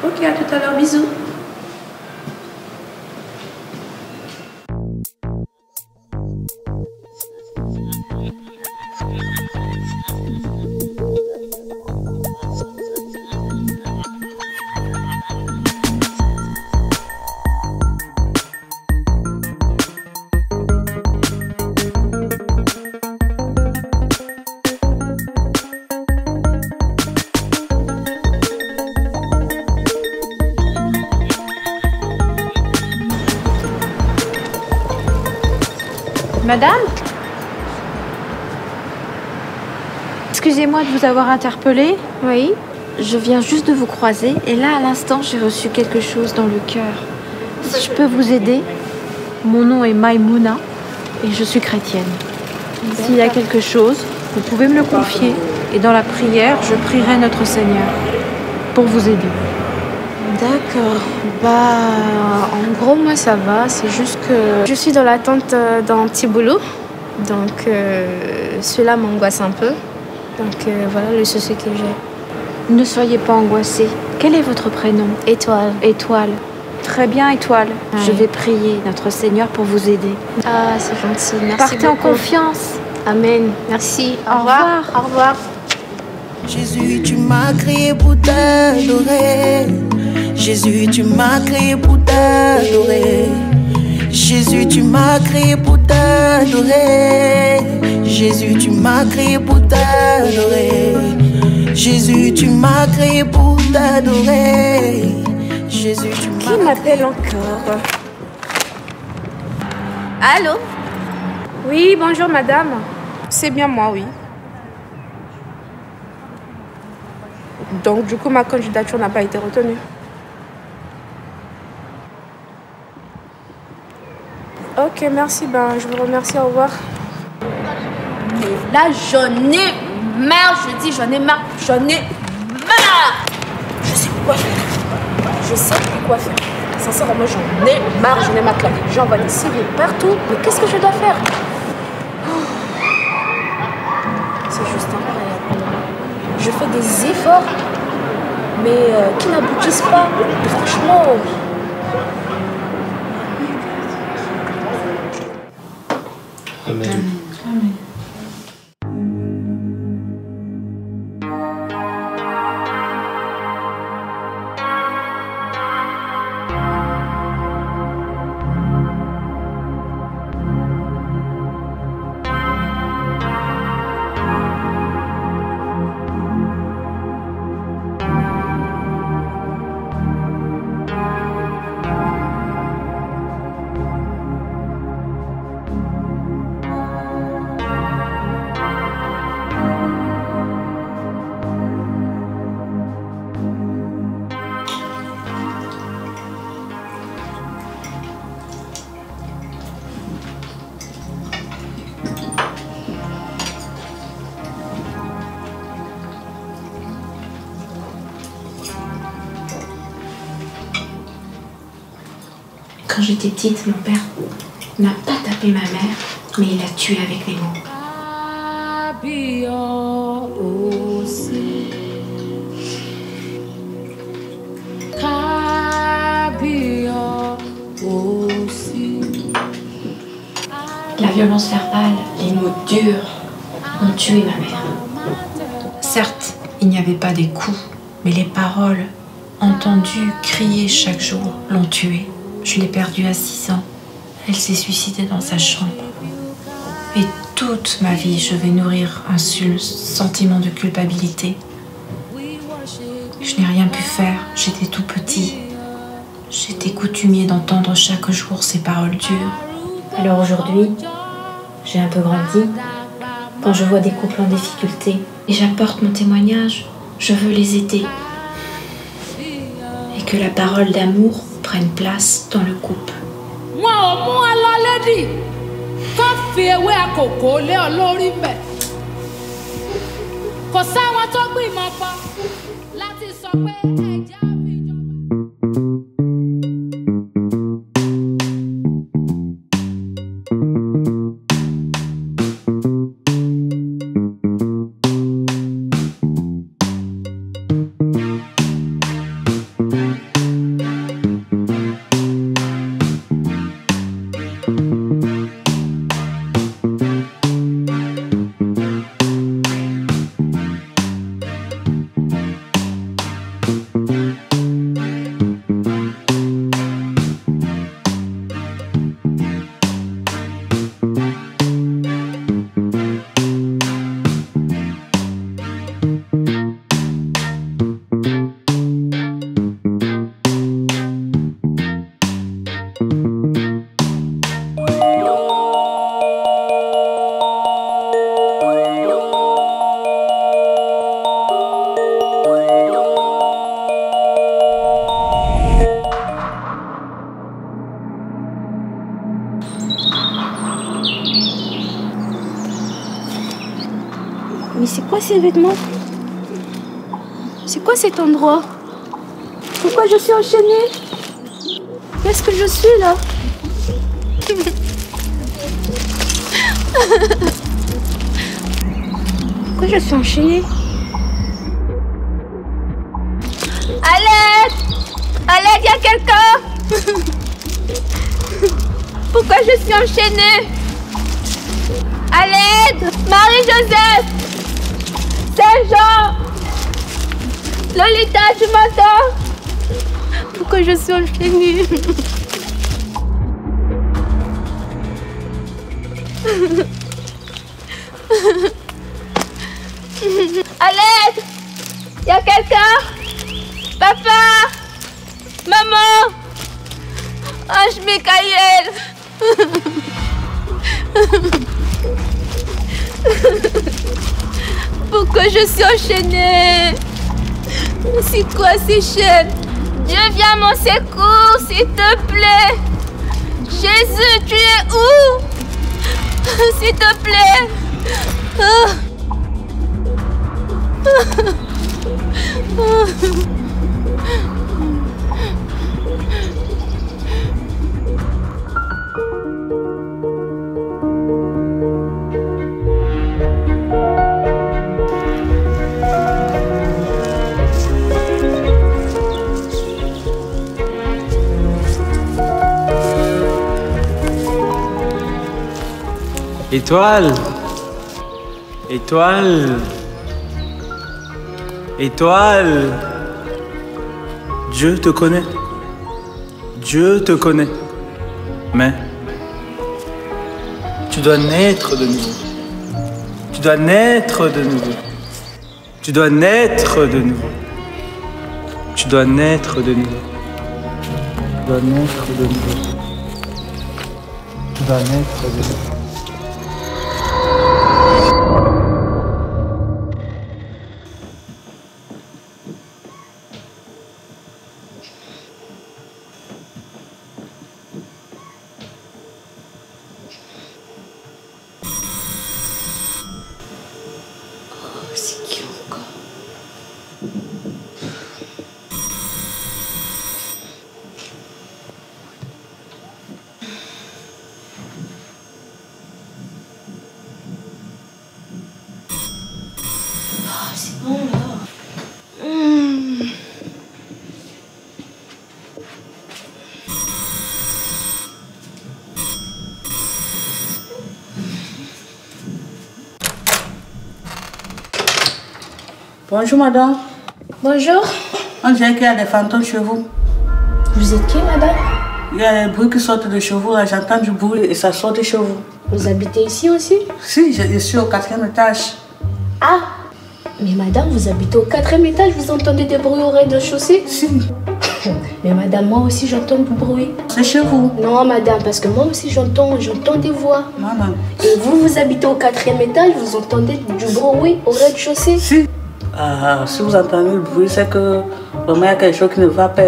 J: Ok, à tout à l'heure, bisous.
E: Madame? Excusez-moi de vous avoir interpellé.
J: Oui, je viens juste de vous croiser et là, à l'instant, j'ai reçu quelque chose dans le cœur.
E: Si je peux vous aider, mon nom est Maïmouna et je suis chrétienne. S'il y a quelque chose, vous pouvez me le confier et dans la prière, je prierai notre Seigneur pour vous aider.
J: D'accord. En gros, moi, ça va. C'est juste que je suis dans l'attente d'un petit boulot. Donc, cela m'angoisse un peu. Donc, voilà le souci que j'ai.
E: Ne soyez pas angoissée. Quel est votre prénom?
J: Étoile.
E: Étoile. Très bien, Étoile.
J: Ouais.
E: Je vais prier notre Seigneur pour vous aider.
J: Ah, c'est gentil. Merci
E: Partez
J: beaucoup.
E: en confiance.
J: Amen. Merci.
E: Au revoir.
J: Au revoir.
M: Jésus, tu m'as créé pour t'adorer. Jésus, tu m'as créé pour t'adorer. Jésus, tu m'as créé pour t'adorer. Jésus, tu m'as créé pour t'adorer. Jésus, tu m'as créé pour t'adorer. Jésus, tu m'as...
J: Qui m'appelle encore? Allô? Oui, bonjour madame. C'est bien moi, oui. Donc du coup, ma candidature n'a pas été retenue. Ok, merci. Je vous remercie. Au revoir. Mais là, j'en ai marre. Je dis, j'en ai marre. J'en ai marre. Je sais plus quoi faire. Je sais plus quoi faire. Sincèrement, j'en ai marre. J'en ai marre. J'envoie des CV partout. Mais qu'est-ce que je dois faire? C'est juste incroyable. Je fais des efforts, mais qui n'aboutissent pas. Franchement.
D: Amen.
E: Amen. Quand j'étais petite, mon père n'a pas tapé ma mère, mais il l'a tuée avec les mots. La violence verbale, les mots durs ont tué ma mère. Certes, il n'y avait pas des coups, mais les paroles entendues, criées chaque jour, l'ont tuée. Je l'ai perdue à 6 ans. Elle s'est suicidée dans sa chambre. Et toute ma vie, je vais nourrir un sentiment de culpabilité. Je n'ai rien pu faire. J'étais tout petit. J'étais coutumier d'entendre chaque jour ces paroles dures. Alors aujourd'hui, j'ai un peu grandi. Quand je vois des couples en difficulté et j'apporte mon témoignage, je veux les aider. Et que la parole d'amour prenne place dans le couple.
J: c'est quoi ces vêtements? C'est quoi cet endroit? Pourquoi je suis enchaînée? Qu'est-ce que je suis là? Pourquoi je suis enchaînée?
F: À l'aide! À l'aide, y a quelqu'un? Pourquoi je suis enchaînée? À l'aide! Marie-Joseph! Saint-Jean! Lolita, tu m'entends?
J: Pourquoi je suis enchaînée?
F: À l'aide! Y a quelqu'un? Papa! Maman! Ange Michael! Pourquoi je suis enchaînée? C'est quoi ces chaînes? Dieu, viens à mon secours, s'il te plaît! Jésus, tu es où? S'il te plaît!
B: Étoile, étoile, étoile. Dieu te connaît. Dieu te connaît. Mais tu dois naître de nouveau. Tu dois naître de nouveau. Tu dois naître de nouveau. Tu dois naître de nouveau. Tu dois naître de nouveau. Tu dois naître de nouveau.
J: C'est qui encore? Ah, c'est bon là.
C: Bonjour madame.
A: Bonjour.
C: On dirait qu'il y a des fantômes chez vous.
A: Vous êtes qui, madame?
C: Il y a des bruits qui sortent de chez vous, là j'entends du bruit et ça sort de chez vous.
A: Vous habitez ici aussi?
C: Si, je suis au 4e étage.
A: Ah! Mais madame, vous habitez au 4e étage, vous entendez des bruits au rez-de-chaussée?
C: Si.
A: Mais madame, moi aussi j'entends du bruit.
C: C'est chez vous?
A: Non madame, parce que moi aussi j'entends des voix.
C: Non, non.
A: Et vous habitez au 4e étage, vous entendez du bruit au rez-de-chaussée?
C: Si. Ah, si vous entendez le bruit, c'est que vraiment il y a quelque chose qui ne va pas.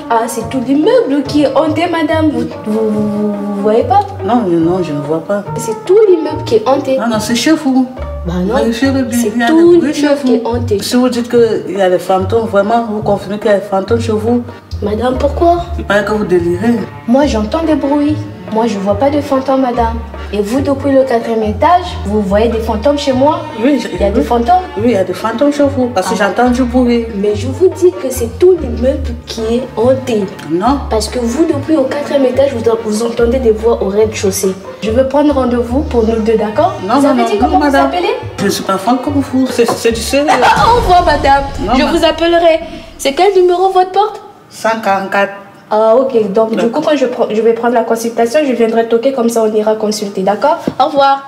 A: Ah, c'est tout l'immeuble qui est hanté, madame. Vous voyez pas?
C: Non, non, je ne vois pas.
A: C'est tout l'immeuble qui est hanté.
C: Non, non, c'est chez vous.
A: Bah non,
C: c'est
A: tout l'immeuble qui est hanté.
C: Si vous dites qu'il y a des fantômes, vraiment, vous confirmez qu'il y a des fantômes chez vous?
A: Madame, pourquoi?
C: Il paraît que vous délirez.
A: Moi, j'entends des bruits. Moi, je vois pas de fantômes, madame. Et vous, depuis le 4e étage, vous voyez des fantômes chez moi?
C: Oui,
A: il y a des fantômes?
C: Oui, il y a des fantômes chez vous, parce que j'entends du bruit.
A: Mais je vous dis que c'est tout l'immeuble qui est hanté.
C: Non.
A: Parce que vous, depuis au 4e étage, vous entendez des voix au rez-de-chaussée. Je veux prendre rendez-vous pour nous deux, d'accord?
C: Non,
A: vous avez dit comment vous appelez?
C: Je ne suis pas folle comme vous, c'est du sérieux.
A: Au revoir, madame.
C: Non,
A: je vous appellerai. C'est quel numéro votre porte?
C: 144.
A: Ah, ok. Donc, du coup, quand je vais prendre la consultation, je viendrai toquer, comme ça on ira consulter, d'accord? Au revoir.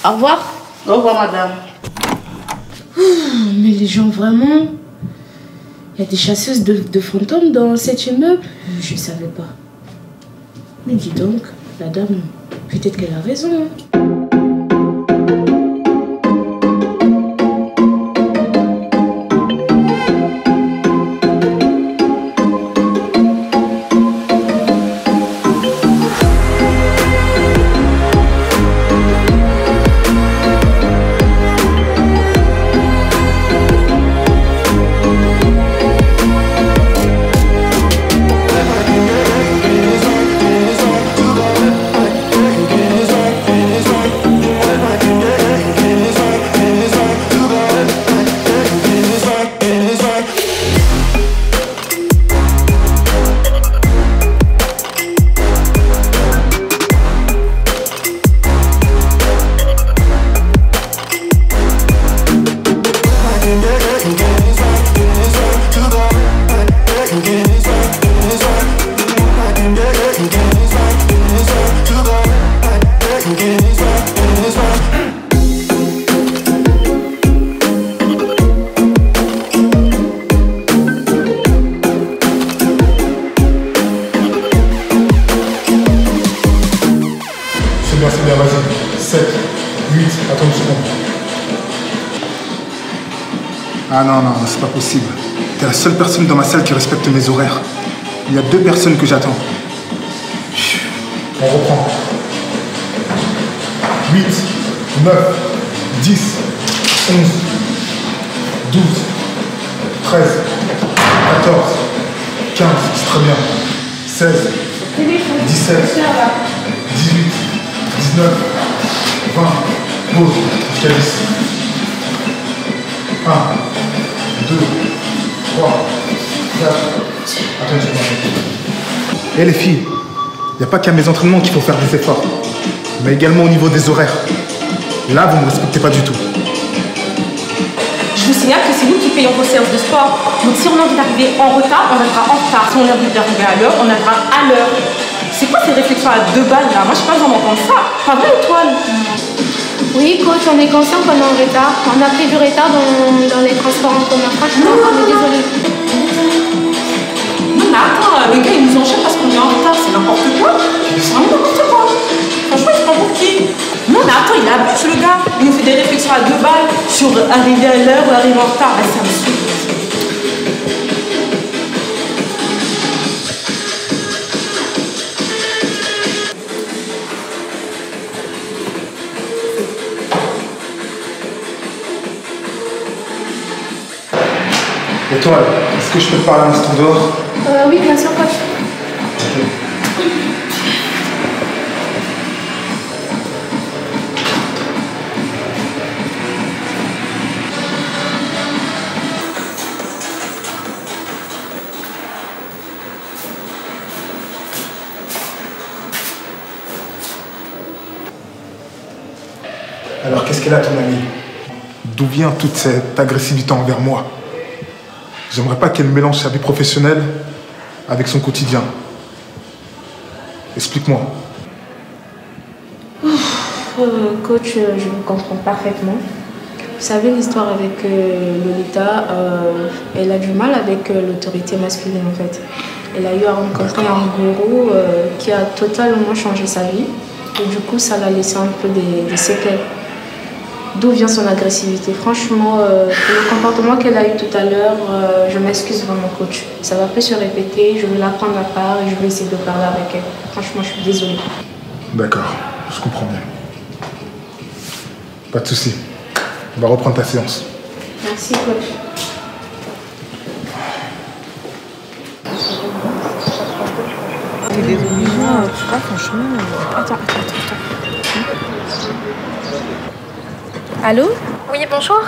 A: Au revoir.
C: Au revoir, madame.
A: Mais les gens, vraiment... Il y a des chasseuses de fantômes dans cet immeuble? Je ne savais pas. Mais dis donc, la dame, peut-être qu'elle a raison.
H: Ah non, non, c'est pas possible. T'es la seule personne dans ma salle qui respecte mes horaires. Il y a 2 personnes que j'attends. On reprend. 8, 9, 10, 11, 12, 13, 14, 15, c'est très bien. 16, 17, 18, 19, 20, pause, jusqu'à 10. 1, 2, 3, 4. Attends, je vais. Et les filles, il n'y a pas qu'à mes entraînements qu'il faut faire des efforts, mais également au niveau des horaires. Là, vous ne me respectez pas du tout.
V: Je vous signale que c'est nous qui payons vos séances de sport. Donc si on a envie d'arriver en retard, on arrivera en retard. Si on a envie d'arriver à l'heure, on arrivera à l'heure. C'est quoi ces réflexions à 2 balles là? Moi, je n'ai pas besoin d'entendre ça. Pas vrai, Étoile?
J: Oui, coach, on est conscient qu'on est en retard. On a pris du retard dans les transports en commun. Franchement, on est désolé.
V: Non, mais attends, le gars, il nous enchaîne parce qu'on est en retard. C'est n'importe quoi. C'est vraiment n'importe quoi. Franchement, je prends pour qui? Non, mais attends, il abuse, le gars. Il nous fait des réflexions à 2 balles sur arriver à l'heure ou arriver en retard. Ah, ça me saoule.
H: Étoile, est-ce que je peux te parler un instant dehors?
J: Oui, bien sûr, coach.
H: Alors qu'est-ce qu'elle a, ton amie? D'où vient toute cette agressivité envers moi? J'aimerais pas qu'elle mélange sa vie professionnelle avec son quotidien. Explique-moi.
J: Coach, je vous comprends parfaitement. Vous savez, l'histoire avec Lolita, elle a du mal avec l'autorité masculine en fait. Elle a eu à rencontrer un gourou qui a totalement changé sa vie. Et du coup, ça l'a laissé un peu des séquelles. D'où vient son agressivité? Franchement, le comportement qu'elle a eu tout à l'heure, je m'excuse vraiment, coach. Ça va plus se répéter, je vais la prendre à part et je vais essayer de parler avec elle. Franchement, je suis désolée.
H: D'accord, je comprends bien. Pas de souci. On va reprendre ta séance.
J: Merci, coach.
W: Des religions, tu vois, franchement. Attends.
X: Allô?
W: Oui, bonjour.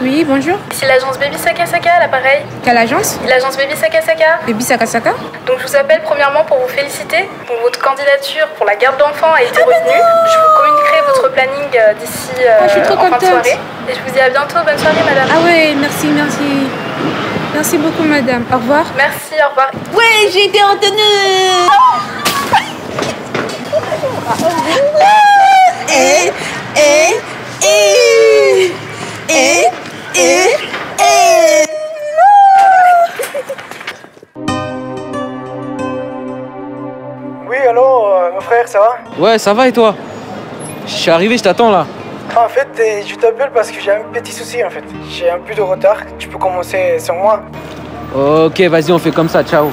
X: Oui, bonjour.
W: C'est l'agence Baby Saka Saka à l'appareil.
X: Quelle agence?
W: L'agence Baby Saka Saka.
X: Baby Saka Saka?
W: Donc je vous appelle premièrement pour vous féliciter. Donc, votre candidature pour la garde d'enfants a été retenue. Je vous communiquerai votre planning d'ici
X: je suis trop
W: en fin de
X: contente.
W: soirée. Et je vous dis à bientôt. Bonne soirée, madame.
X: Ah ouais, merci. Merci beaucoup, madame. Au revoir.
W: Merci, au revoir.
X: Ouais, j'ai été retenue.
Y: Oui, allô, mon frère, ça va?
R: Ouais, ça va et toi? Je suis arrivé, je t'attends là.
Y: En fait, je t'appelle parce que j'ai un petit souci en fait. J'ai un peu de retard, tu peux commencer sans moi.
R: Ok, vas-y, on fait comme ça, ciao.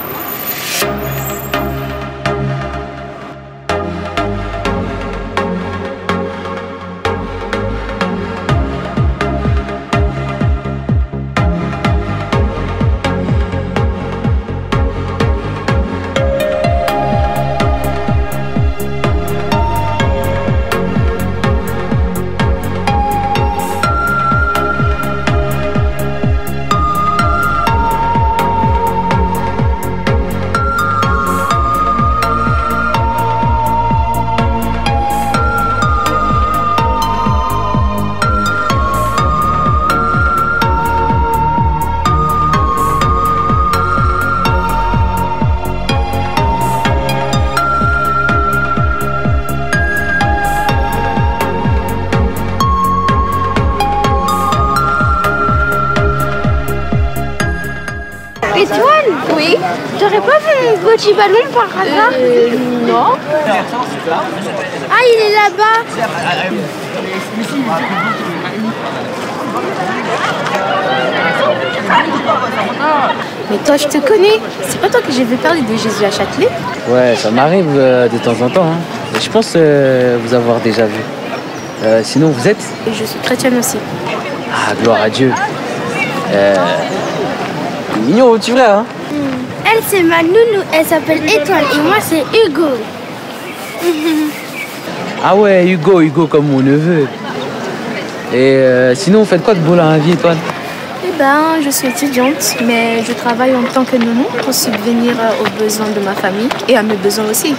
X: Étoile? Oui. T'aurais pas vu mon petit ballon par hasard? Non. Ah, il est là-bas.
J: Mais toi, je te connais. C'est pas toi que j'ai vu parler de Jésus à Châtelet?
R: Ouais, ça m'arrive de temps en temps. Hein. Mais je pense vous avoir déjà vu. Sinon, vous êtes?
J: Et je suis chrétienne aussi.
R: Ah, gloire à Dieu. Mignon, tu vrai, hein?
X: Elle, c'est ma nounou. Elle s'appelle Étoile. Et moi, c'est Hugo.
R: Ah ouais, Hugo comme mon neveu. Et sinon, vous faites quoi de beau dans la vie, Étoile?
J: Eh ben, je suis étudiante, mais je travaille en tant que nounou pour subvenir aux besoins de ma famille et à mes besoins aussi.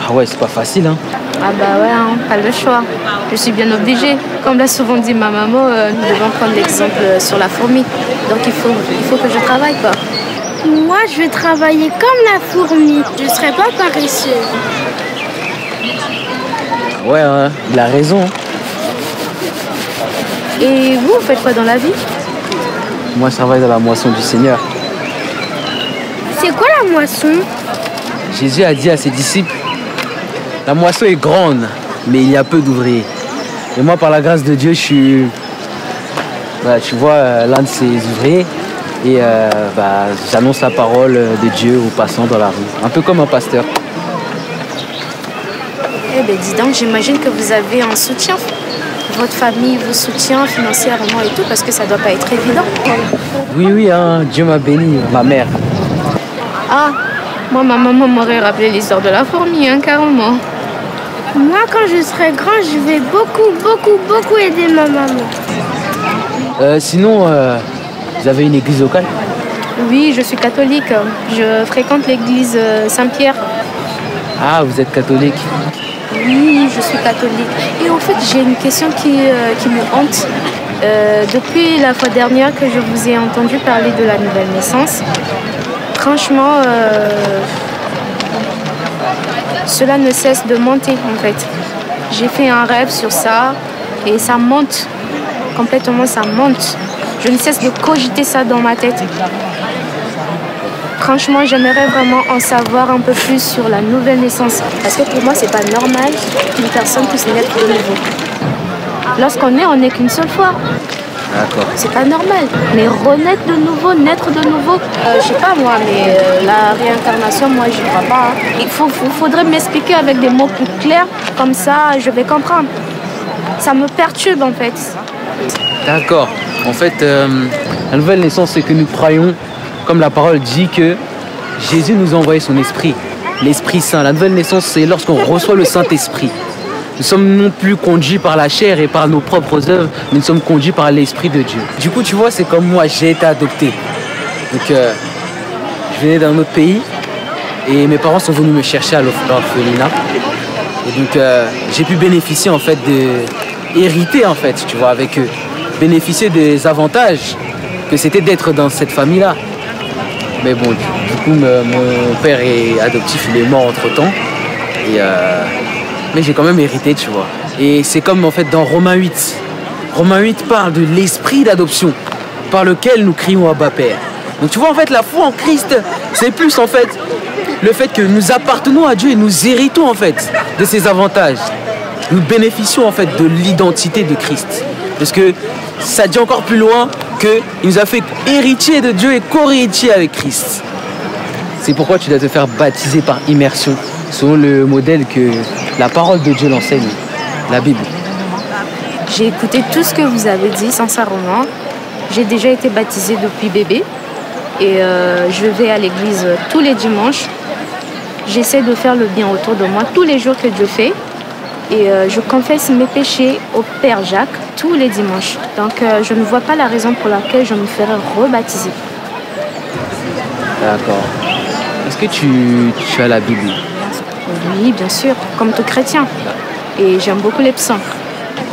R: Ah ouais, c'est pas facile, hein?
J: Ah bah ouais, hein, pas le choix. Je suis bien obligée. Comme l'a souvent dit ma maman, nous devons prendre l'exemple sur la fourmi. Donc il faut que je travaille, quoi.
X: Moi, je vais travailler comme la fourmi. Je ne serai pas paresseuse.
R: Ouais, hein, il a raison.
J: Et vous faites quoi dans la vie?
R: Moi, je travaille dans la moisson du Seigneur.
X: C'est quoi la moisson?
R: Jésus a dit à ses disciples, la moisson est grande, mais il y a peu d'ouvriers. Et moi, par la grâce de Dieu, je suis, tu vois, l'un de ces ouvriers. Et j'annonce la parole de Dieu aux passants dans la rue. Un peu comme un pasteur.
J: Eh bien, dis donc, j'imagine que vous avez un soutien. Votre famille vous soutient financièrement et tout, parce que ça doit pas être évident.
R: Oui, hein, Dieu m'a béni, ma mère.
J: Ah, moi, ma maman m'aurait rappelé l'histoire de la fourmi, hein, carrément.
X: Moi, quand je serai grand, je vais beaucoup aider ma maman.
R: Sinon, vous avez une église locale?
J: Oui, je suis catholique. Je fréquente l'église Saint-Pierre.
R: Ah, vous êtes catholique?
J: Oui, je suis catholique. Et en fait, j'ai une question qui me hante. Depuis la fois dernière que je vous ai entendu parler de la nouvelle naissance, franchement, cela ne cesse de monter en fait. J'ai fait un rêve sur ça et ça monte. Complètement, ça monte. Je ne cesse de cogiter ça dans ma tête. Franchement, j'aimerais vraiment en savoir un peu plus sur la nouvelle naissance. Parce que pour moi, c'est pas normal qu'une personne puisse naître de nouveau. Lorsqu'on est, on n'est qu'une seule fois.
R: D'accord.
J: C'est pas normal. Mais renaître de nouveau, naître de nouveau, je sais pas moi, mais la réincarnation, moi, je crois pas. Hein. Il faudrait m'expliquer avec des mots plus clairs, comme ça, je vais comprendre. Ça me perturbe en fait.
R: D'accord. En fait, la nouvelle naissance, c'est que nous croyons, comme la parole dit, que Jésus nous a envoyé son esprit, l'Esprit Saint. La nouvelle naissance, c'est lorsqu'on reçoit le Saint-Esprit. Nous sommes non plus conduits par la chair et par nos propres œuvres, mais nous sommes conduits par l'Esprit de Dieu. Du coup, tu vois, c'est comme moi, j'ai été adopté. Donc, je venais d'un autre pays et mes parents sont venus me chercher à l'orphelinat. Et donc, j'ai pu bénéficier, en fait, hériter, en fait, tu vois, avec eux. Bénéficier des avantages que c'était d'être dans cette famille-là. Mais bon, du coup, mon père est adoptif, il est mort entre-temps. Mais j'ai quand même hérité, tu vois. Et c'est comme en fait dans Romains 8. Romains 8 parle de l'esprit d'adoption par lequel nous crions Abba Père. Donc tu vois, en fait, la foi en Christ, c'est plus en fait le fait que nous appartenons à Dieu et nous héritons en fait de ses avantages. Nous bénéficions en fait de l'identité de Christ. Parce que ça dit encore plus loin qu'il nous a fait héritiers de Dieu et co-héritiers avec Christ. C'est pourquoi tu dois te faire baptiser par immersion, selon le modèle que la parole de Dieu l'enseigne, la Bible.
J: J'ai écouté tout ce que vous avez dit, sincèrement. J'ai déjà été baptisée depuis bébé et je vais à l'église tous les dimanches. J'essaie de faire le bien autour de moi tous les jours que Dieu fait. Et je confesse mes péchés au Père Jacques tous les dimanches. Donc je ne vois pas la raison pour laquelle je me ferais rebaptiser.
R: D'accord. Est-ce que tu as la Bible?
J: Oui, bien sûr, comme tout chrétien. Et j'aime beaucoup les psaumes.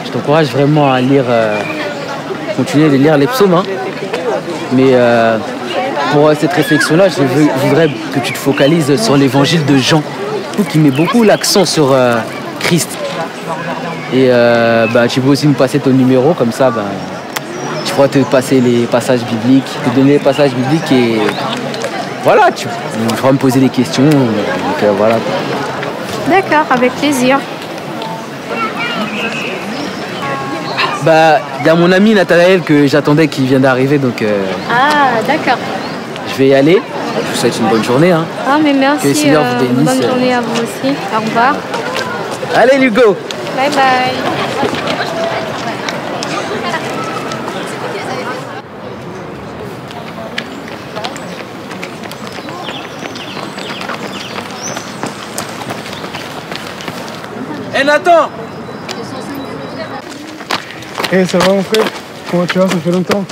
R: Je t'encourage vraiment à lire, continuer de lire les psaumes. Hein. Mais pour cette réflexion-là, je voudrais que tu te focalises sur l'évangile de Jean, qui met beaucoup l'accent sur Christ. Et tu peux aussi me passer ton numéro, comme ça, je pourrais te passer les passages bibliques, te donner les passages bibliques et voilà, tu pourras me poser des questions. Donc voilà.
J: D'accord, avec plaisir.
R: Bah, il y a mon ami Nathanaël que j'attendais qui vient d'arriver, donc
X: Ah, d'accord.
R: je vais y aller. Je vous souhaite une bonne journée. Hein.
X: Ah, mais merci.
R: Que le Seigneur vous bénisse.
X: Bonne journée à vous aussi. Au revoir.
R: Allez, Hugo.
X: Bye bye.
B: Eh Nathan!
Y: Eh, ça va mon frère? Comment tu vas? Ça fait longtemps.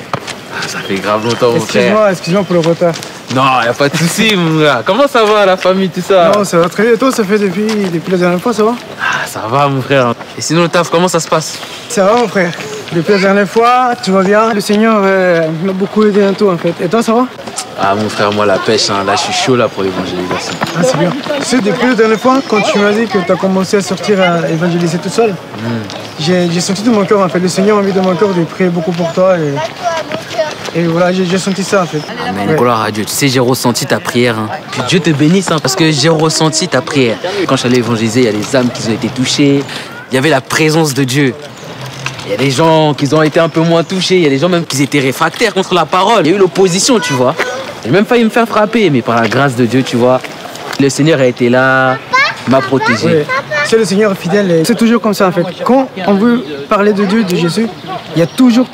R: Ça fait grave longtemps, mon frère.
Y: Excuse-moi pour le retard.
R: Non, y a pas de souci, mon gars. Comment ça va, la famille, tout ça?
Y: Non, ça va très bien. Toi, ça fait depuis la dernière fois, ça va?
R: Ah, ça va, mon frère. Et sinon, le taf, comment ça se passe?
Y: Ça va, mon frère. Depuis la dernière fois, tu vois bien. Le Seigneur m'a beaucoup aidé dans tout, en fait. Et toi, ça va?
R: Ah, mon frère, moi, la pêche, hein, là, je suis chaud là pour l'évangélisation.
Y: Ah, c'est bien. Tu sais, depuis la dernière fois, quand tu m'as dit que tu as commencé à sortir à évangéliser tout seul, j'ai senti de mon cœur, en fait. Le Seigneur m'a mis dans mon cœur de prier beaucoup pour toi. Et voilà, j'ai senti ça, en fait.
R: Amen,
Y: Ouais.
R: gloire à Dieu. Tu sais, j'ai ressenti ta prière. Hein. Que Dieu te bénisse, hein, parce que j'ai ressenti ta prière. Quand je suis allé évangéliser, il y a des âmes qui ont été touchées. Il y avait la présence de Dieu. Il y a des gens qui ont été un peu moins touchés. Il y a des gens même qui étaient réfractaires contre la parole. Il y a eu l'opposition, tu vois. J'ai même failli me faire frapper, mais par la grâce de Dieu, tu vois, le Seigneur a été là, m'a protégé.
Y: Ouais. C'est le Seigneur fidèle. C'est toujours comme ça, en fait. Quand on veut parler de Dieu, de Jésus, il y a toujours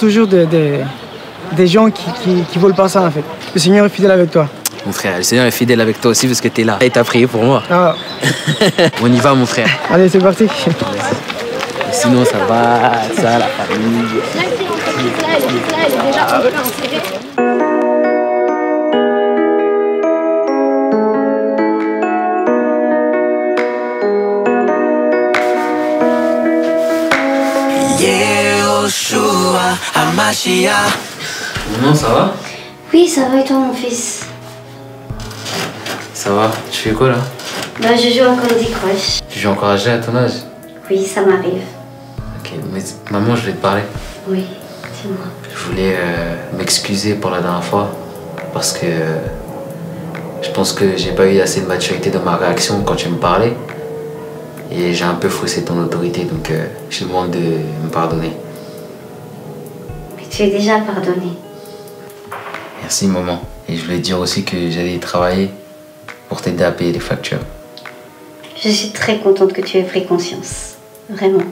Y: des gens qui veulent pas ça, en fait. Le Seigneur est fidèle avec toi.
R: Mon frère, le Seigneur est fidèle avec toi aussi parce que tu es là. Et t'as prié pour moi.
Y: Ah.
R: On y va, mon frère.
Y: Allez, c'est parti.
R: Et sinon, ça va, ça, la famille.
G: Yehoshua Hamashiach.
R: Maman, ça va?
X: Oui, ça va et toi, mon fils?
R: Ça va. Tu fais quoi là?
X: Bah, je joue encore Candy Crush.
R: Tu joues encore à jouer à ton âge?
X: Oui, ça m'arrive.
R: Ok, mais maman, je vais te parler.
X: Oui, dis-moi.
R: Je voulais m'excuser pour la dernière fois parce que je pense que j'ai pas eu assez de maturité dans ma réaction quand tu me parlais et j'ai un peu faussé ton autorité, donc je te demande de me pardonner.
X: Mais tu es déjà pardonné.
R: Merci maman. Et je voulais te dire aussi que j'allais travailler pour t'aider à payer les factures.
X: Je suis très contente que tu aies pris conscience. Vraiment.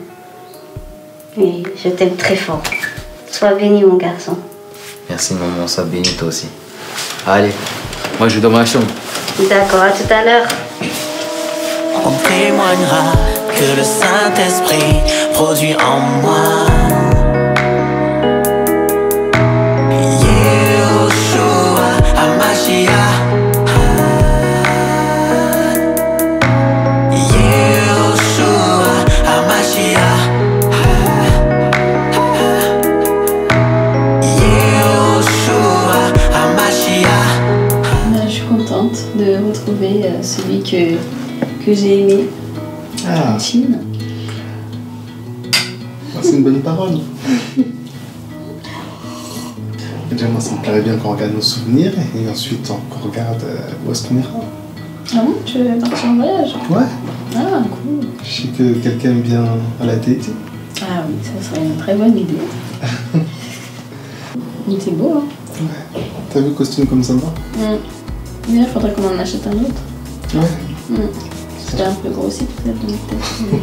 X: Et je t'aime très fort. Sois béni, mon garçon.
R: Merci maman, ça bénit toi aussi. Allez, moi je vais dans ma chambre.
X: D'accord, à tout à l'heure.
G: On témoignera que le Saint-Esprit produit en moi. Yehoshua Hamashiach. Yehoshua Hamashiach. Yehoshua Hamashiach.
I: Je suis contente de retrouver celui que j'ai aimé.
H: Ah.
I: Chin.
H: C'est une bonne parole. Déjà, moi, ça me plairait bien qu'on regarde nos souvenirs et ensuite qu'on regarde où est-ce qu'on ira.
I: Ah bon, tu veux partir en voyage?
H: Ouais.
I: Ah, cool.
H: Je sais que quelqu'un aime bien la télé.
I: Ah oui, ça serait une très bonne idée. Il était beau, hein?
H: Ouais. T'as vu le costume comme ça va?
I: Mais là, il faudrait qu'on en achète un autre.
H: Ouais.
I: C'était un peu grossi peut-être, donc peut-être.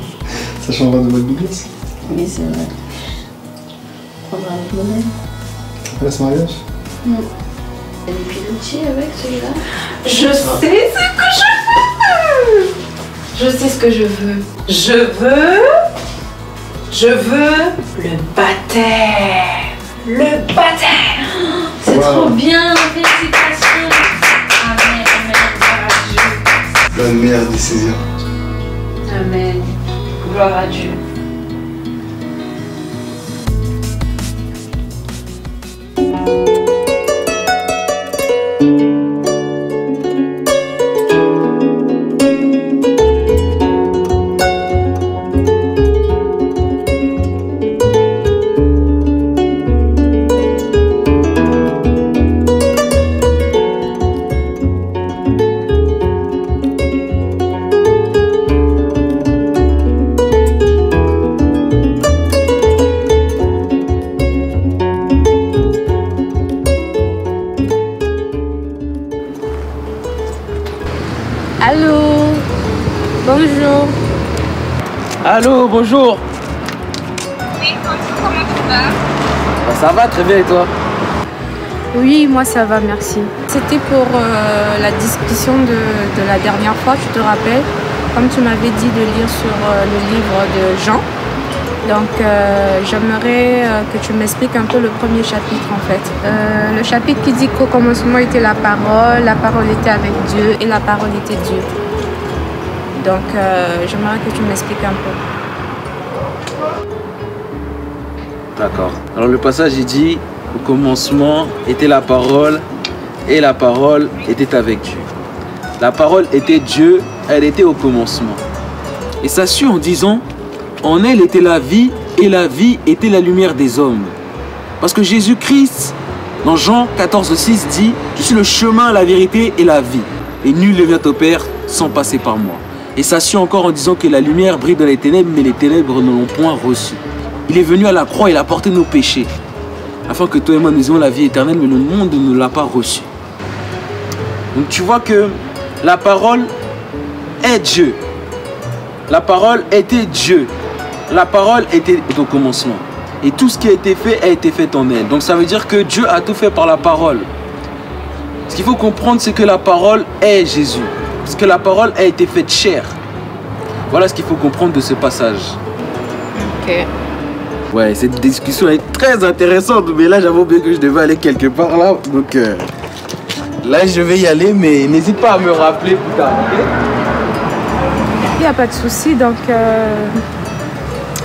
H: Ça changera de votre Douglas.
I: Oui, c'est vrai. On prendra notre modèle.
H: Après ce mariage?
I: Il y a des pilotis avec celui-là.
E: Je sais ce que je veux. Je sais ce que je veux. Je veux le baptême. Le baptême.
I: C'est trop bien, félicitations. Amen, amen, gloire à Dieu.
H: La meilleure décision.
I: Amen, gloire à Dieu.
J: Allô? Bonjour.
R: Allô, bonjour.
F: Oui, bonjour, comment tu vas?
R: Bah, ça va très bien et toi?
J: Oui, moi ça va, merci. C'était pour la discussion de la dernière fois, tu te rappelles? Comme tu m'avais dit de lire sur le livre de Jean. Donc j'aimerais que tu m'expliques un peu le premier chapitre en fait. Le chapitre qui dit qu'au commencement était la parole était avec Dieu et la parole était Dieu. Donc j'aimerais que tu m'expliques un peu.
R: D'accord. Alors le passage il dit, au commencement était la parole et la parole était avec Dieu. La parole était Dieu, elle était au commencement. Et ça suit en disant, en elle était la vie et la vie était la lumière des hommes. Parce que Jésus-Christ, dans Jean 14,6 dit, je suis le chemin, la vérité et la vie. Et nul ne vient au Père sans passer par moi. Et ça suit encore en disant que la lumière brille dans les ténèbres, mais les ténèbres ne l'ont point reçue. Il est venu à la croix, il a porté nos péchés, afin que toi et moi nous ayons la vie éternelle, mais le monde ne l'a pas reçue. Donc tu vois que la parole est Dieu. La parole était Dieu. La parole était au commencement. Et tout ce qui a été fait en elle. Donc ça veut dire que Dieu a tout fait par la parole. Ce qu'il faut comprendre, c'est que la parole est Jésus. Parce que la parole a été faite chair. Voilà ce qu'il faut comprendre de ce passage.
J: Ok.
R: Ouais, cette discussion est très intéressante. Mais là, j'avoue bien que je devais aller quelque part là. Donc là, je vais y aller. Mais n'hésite pas à me rappeler plus tard. Okay?
J: Il n'y a pas de souci, donc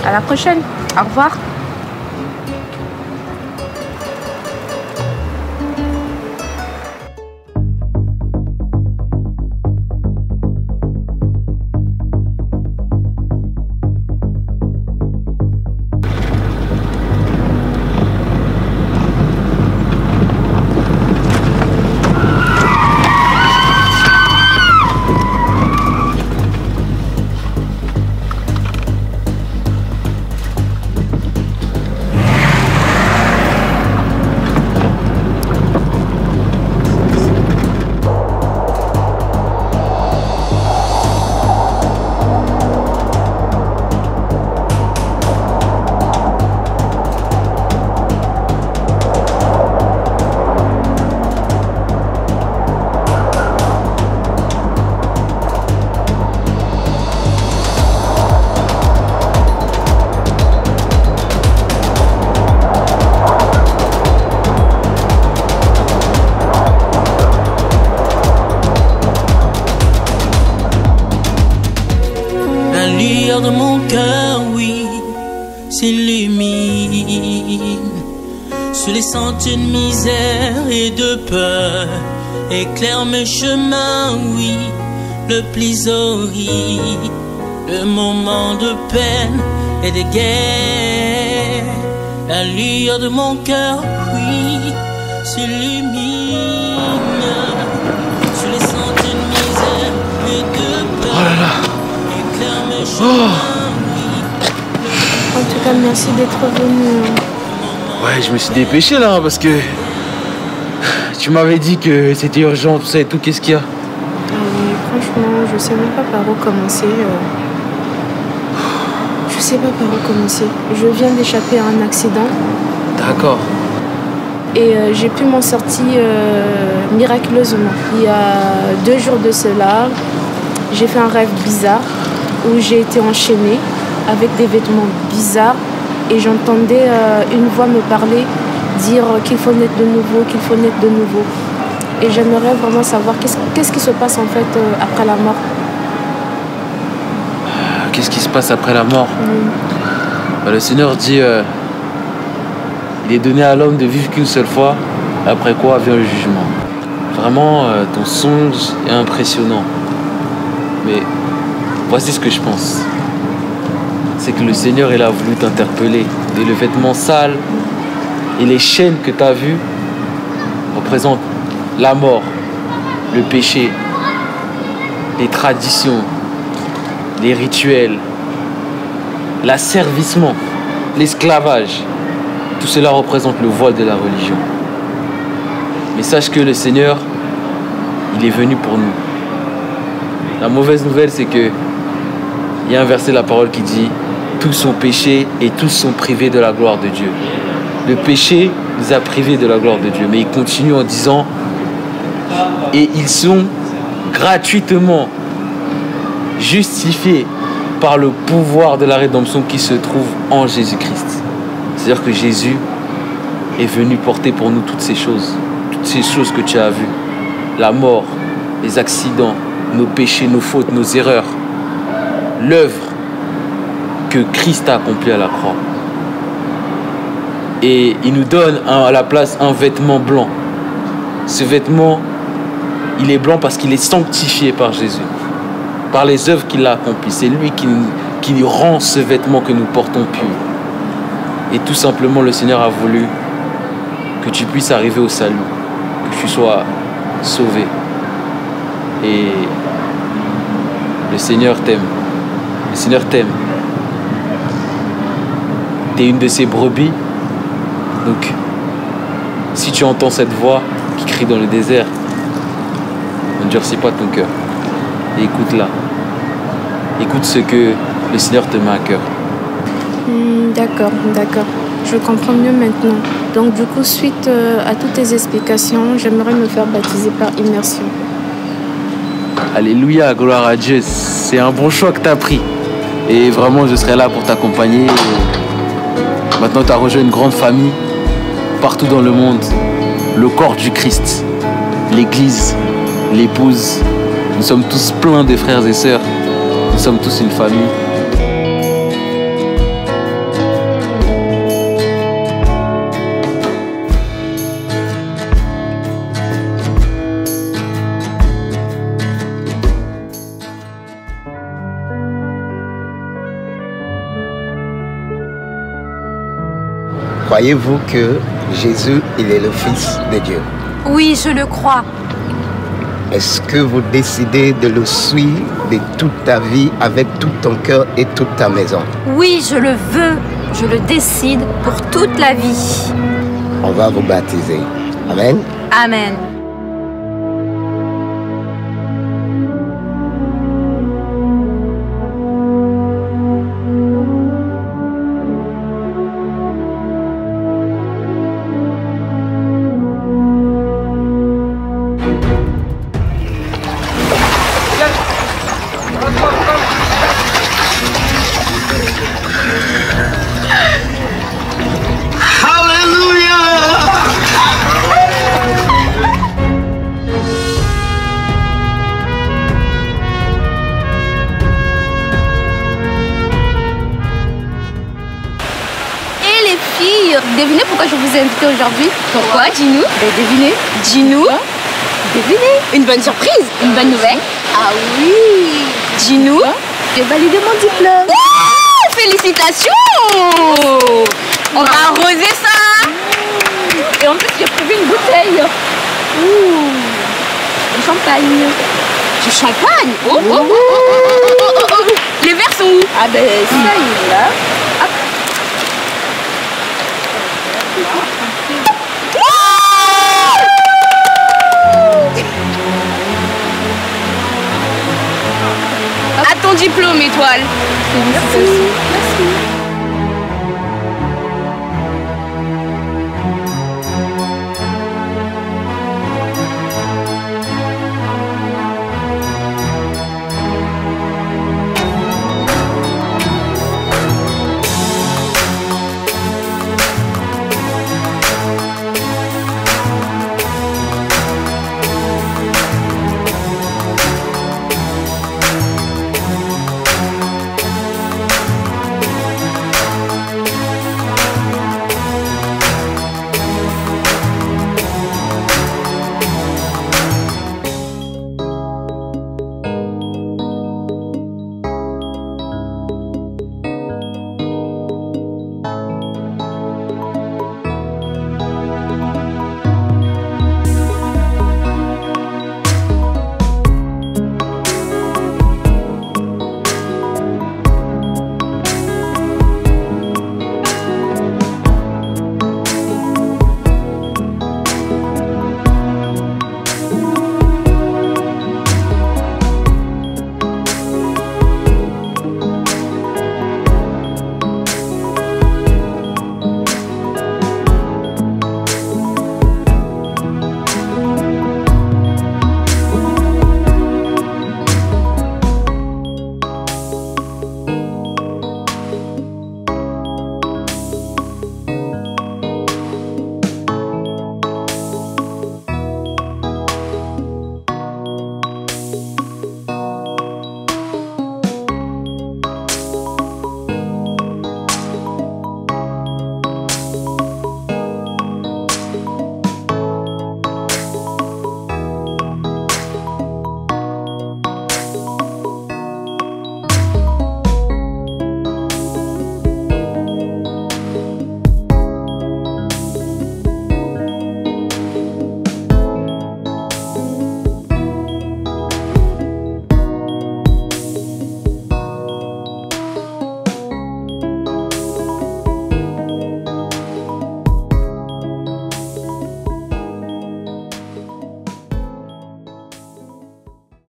J: à la prochaine. Au revoir.
G: De mon cœur, oui, s'illumine sur les sentiers de misère et de peur, éclaire mes chemins, oui, le plus horrible, le moment de peine et de guerre. La lueur de mon cœur, oui, s'illumine sur les sentiers de misère et de peur. Oh là là.
R: Oh.
J: En tout cas, merci d'être venu.
R: Ouais, je me suis dépêché là parce que tu m'avais dit que c'était urgent, tout ça et tout. Qu'est-ce qu'il y a?
J: Franchement, je sais même pas par où commencer. Je sais pas par où commencer. Je viens d'échapper à un accident.
R: D'accord.
J: Et j'ai pu m'en sortir miraculeusement. Il y a 2 jours de cela, j'ai fait un rêve bizarre où j'ai été enchaînée avec des vêtements bizarres et j'entendais une voix me parler, dire qu'il faut naître de nouveau, qu'il faut naître de nouveau. Et j'aimerais vraiment savoir qu'est-ce qui se passe en fait après la mort.
R: Qu'est-ce qui se passe après la mort? Bah, le Seigneur dit il est donné à l'homme de vivre qu'une seule fois, après quoi vient le jugement. Vraiment, ton songe est impressionnant. Mais voici ce que je pense. C'est que le Seigneur, il a voulu t'interpeller. Et le vêtement sale et les chaînes que tu as vues représentent la mort, le péché, les traditions, les rituels, l'asservissement, l'esclavage. Tout cela représente le voile de la religion. Mais sache que le Seigneur, il est venu pour nous. La mauvaise nouvelle, c'est que il y a un verset de la parole qui dit « Tous sont péchés et tous sont privés de la gloire de Dieu ». Le péché nous a privés de la gloire de Dieu. Mais il continue en disant « Et ils sont gratuitement justifiés par le pouvoir de la rédemption qui se trouve en Jésus-Christ. » C'est-à-dire que Jésus est venu porter pour nous toutes ces choses que tu as vues. La mort, les accidents, nos péchés, nos fautes, nos erreurs. L'œuvre que Christ a accomplie à la croix. Et il nous donne à la place un vêtement blanc. Ce vêtement, il est blanc parce qu'il est sanctifié par Jésus, par les œuvres qu'il a accomplies. C'est lui qui rend ce vêtement que nous portons pur. Et tout simplement, le Seigneur a voulu que tu puisses arriver au salut, que tu sois sauvé. Et le Seigneur t'aime. Le Seigneur t'aime. Tu es une de ses brebis. Donc, si tu entends cette voix qui crie dans le désert, n'endurcis pas ton cœur. Et écoute-la. Écoute ce que le Seigneur te met à cœur.
J: D'accord. Je comprends mieux maintenant. Donc du coup, suite à toutes tes explications, j'aimerais me faire baptiser par immersion.
R: Alléluia, gloire à Dieu. C'est un bon choix que tu as pris. Et vraiment, je serai là pour t'accompagner. Maintenant, tu as rejoint une grande famille partout dans le monde. Le corps du Christ, l'Église, l'épouse. Nous sommes tous pleins de frères et sœurs. Nous sommes tous une famille.
K: Croyez-vous que Jésus, il est le Fils de Dieu?
F: Oui, je le crois.
K: Est-ce que vous décidez de le suivre de toute ta vie, avec tout ton cœur et toute ta maison?
F: Oui, je le veux. Je le décide pour toute la vie.
K: On va vous baptiser. Amen.
F: Amen. Devinez pourquoi je vous ai invité aujourd'hui? Pourquoi? Dis-nous. Devinez. Dis-nous. Devinez. Une bonne surprise. Une bonne nouvelle. Ah oui. Dis-nous. J'ai validé mon diplôme. Oh, félicitations. On va arroser ça. Et en plus, j'ai prévu une bouteille. Du champagne. Du champagne? Oh. Les verres sont où? Ah ben, ça, il est là. Hop.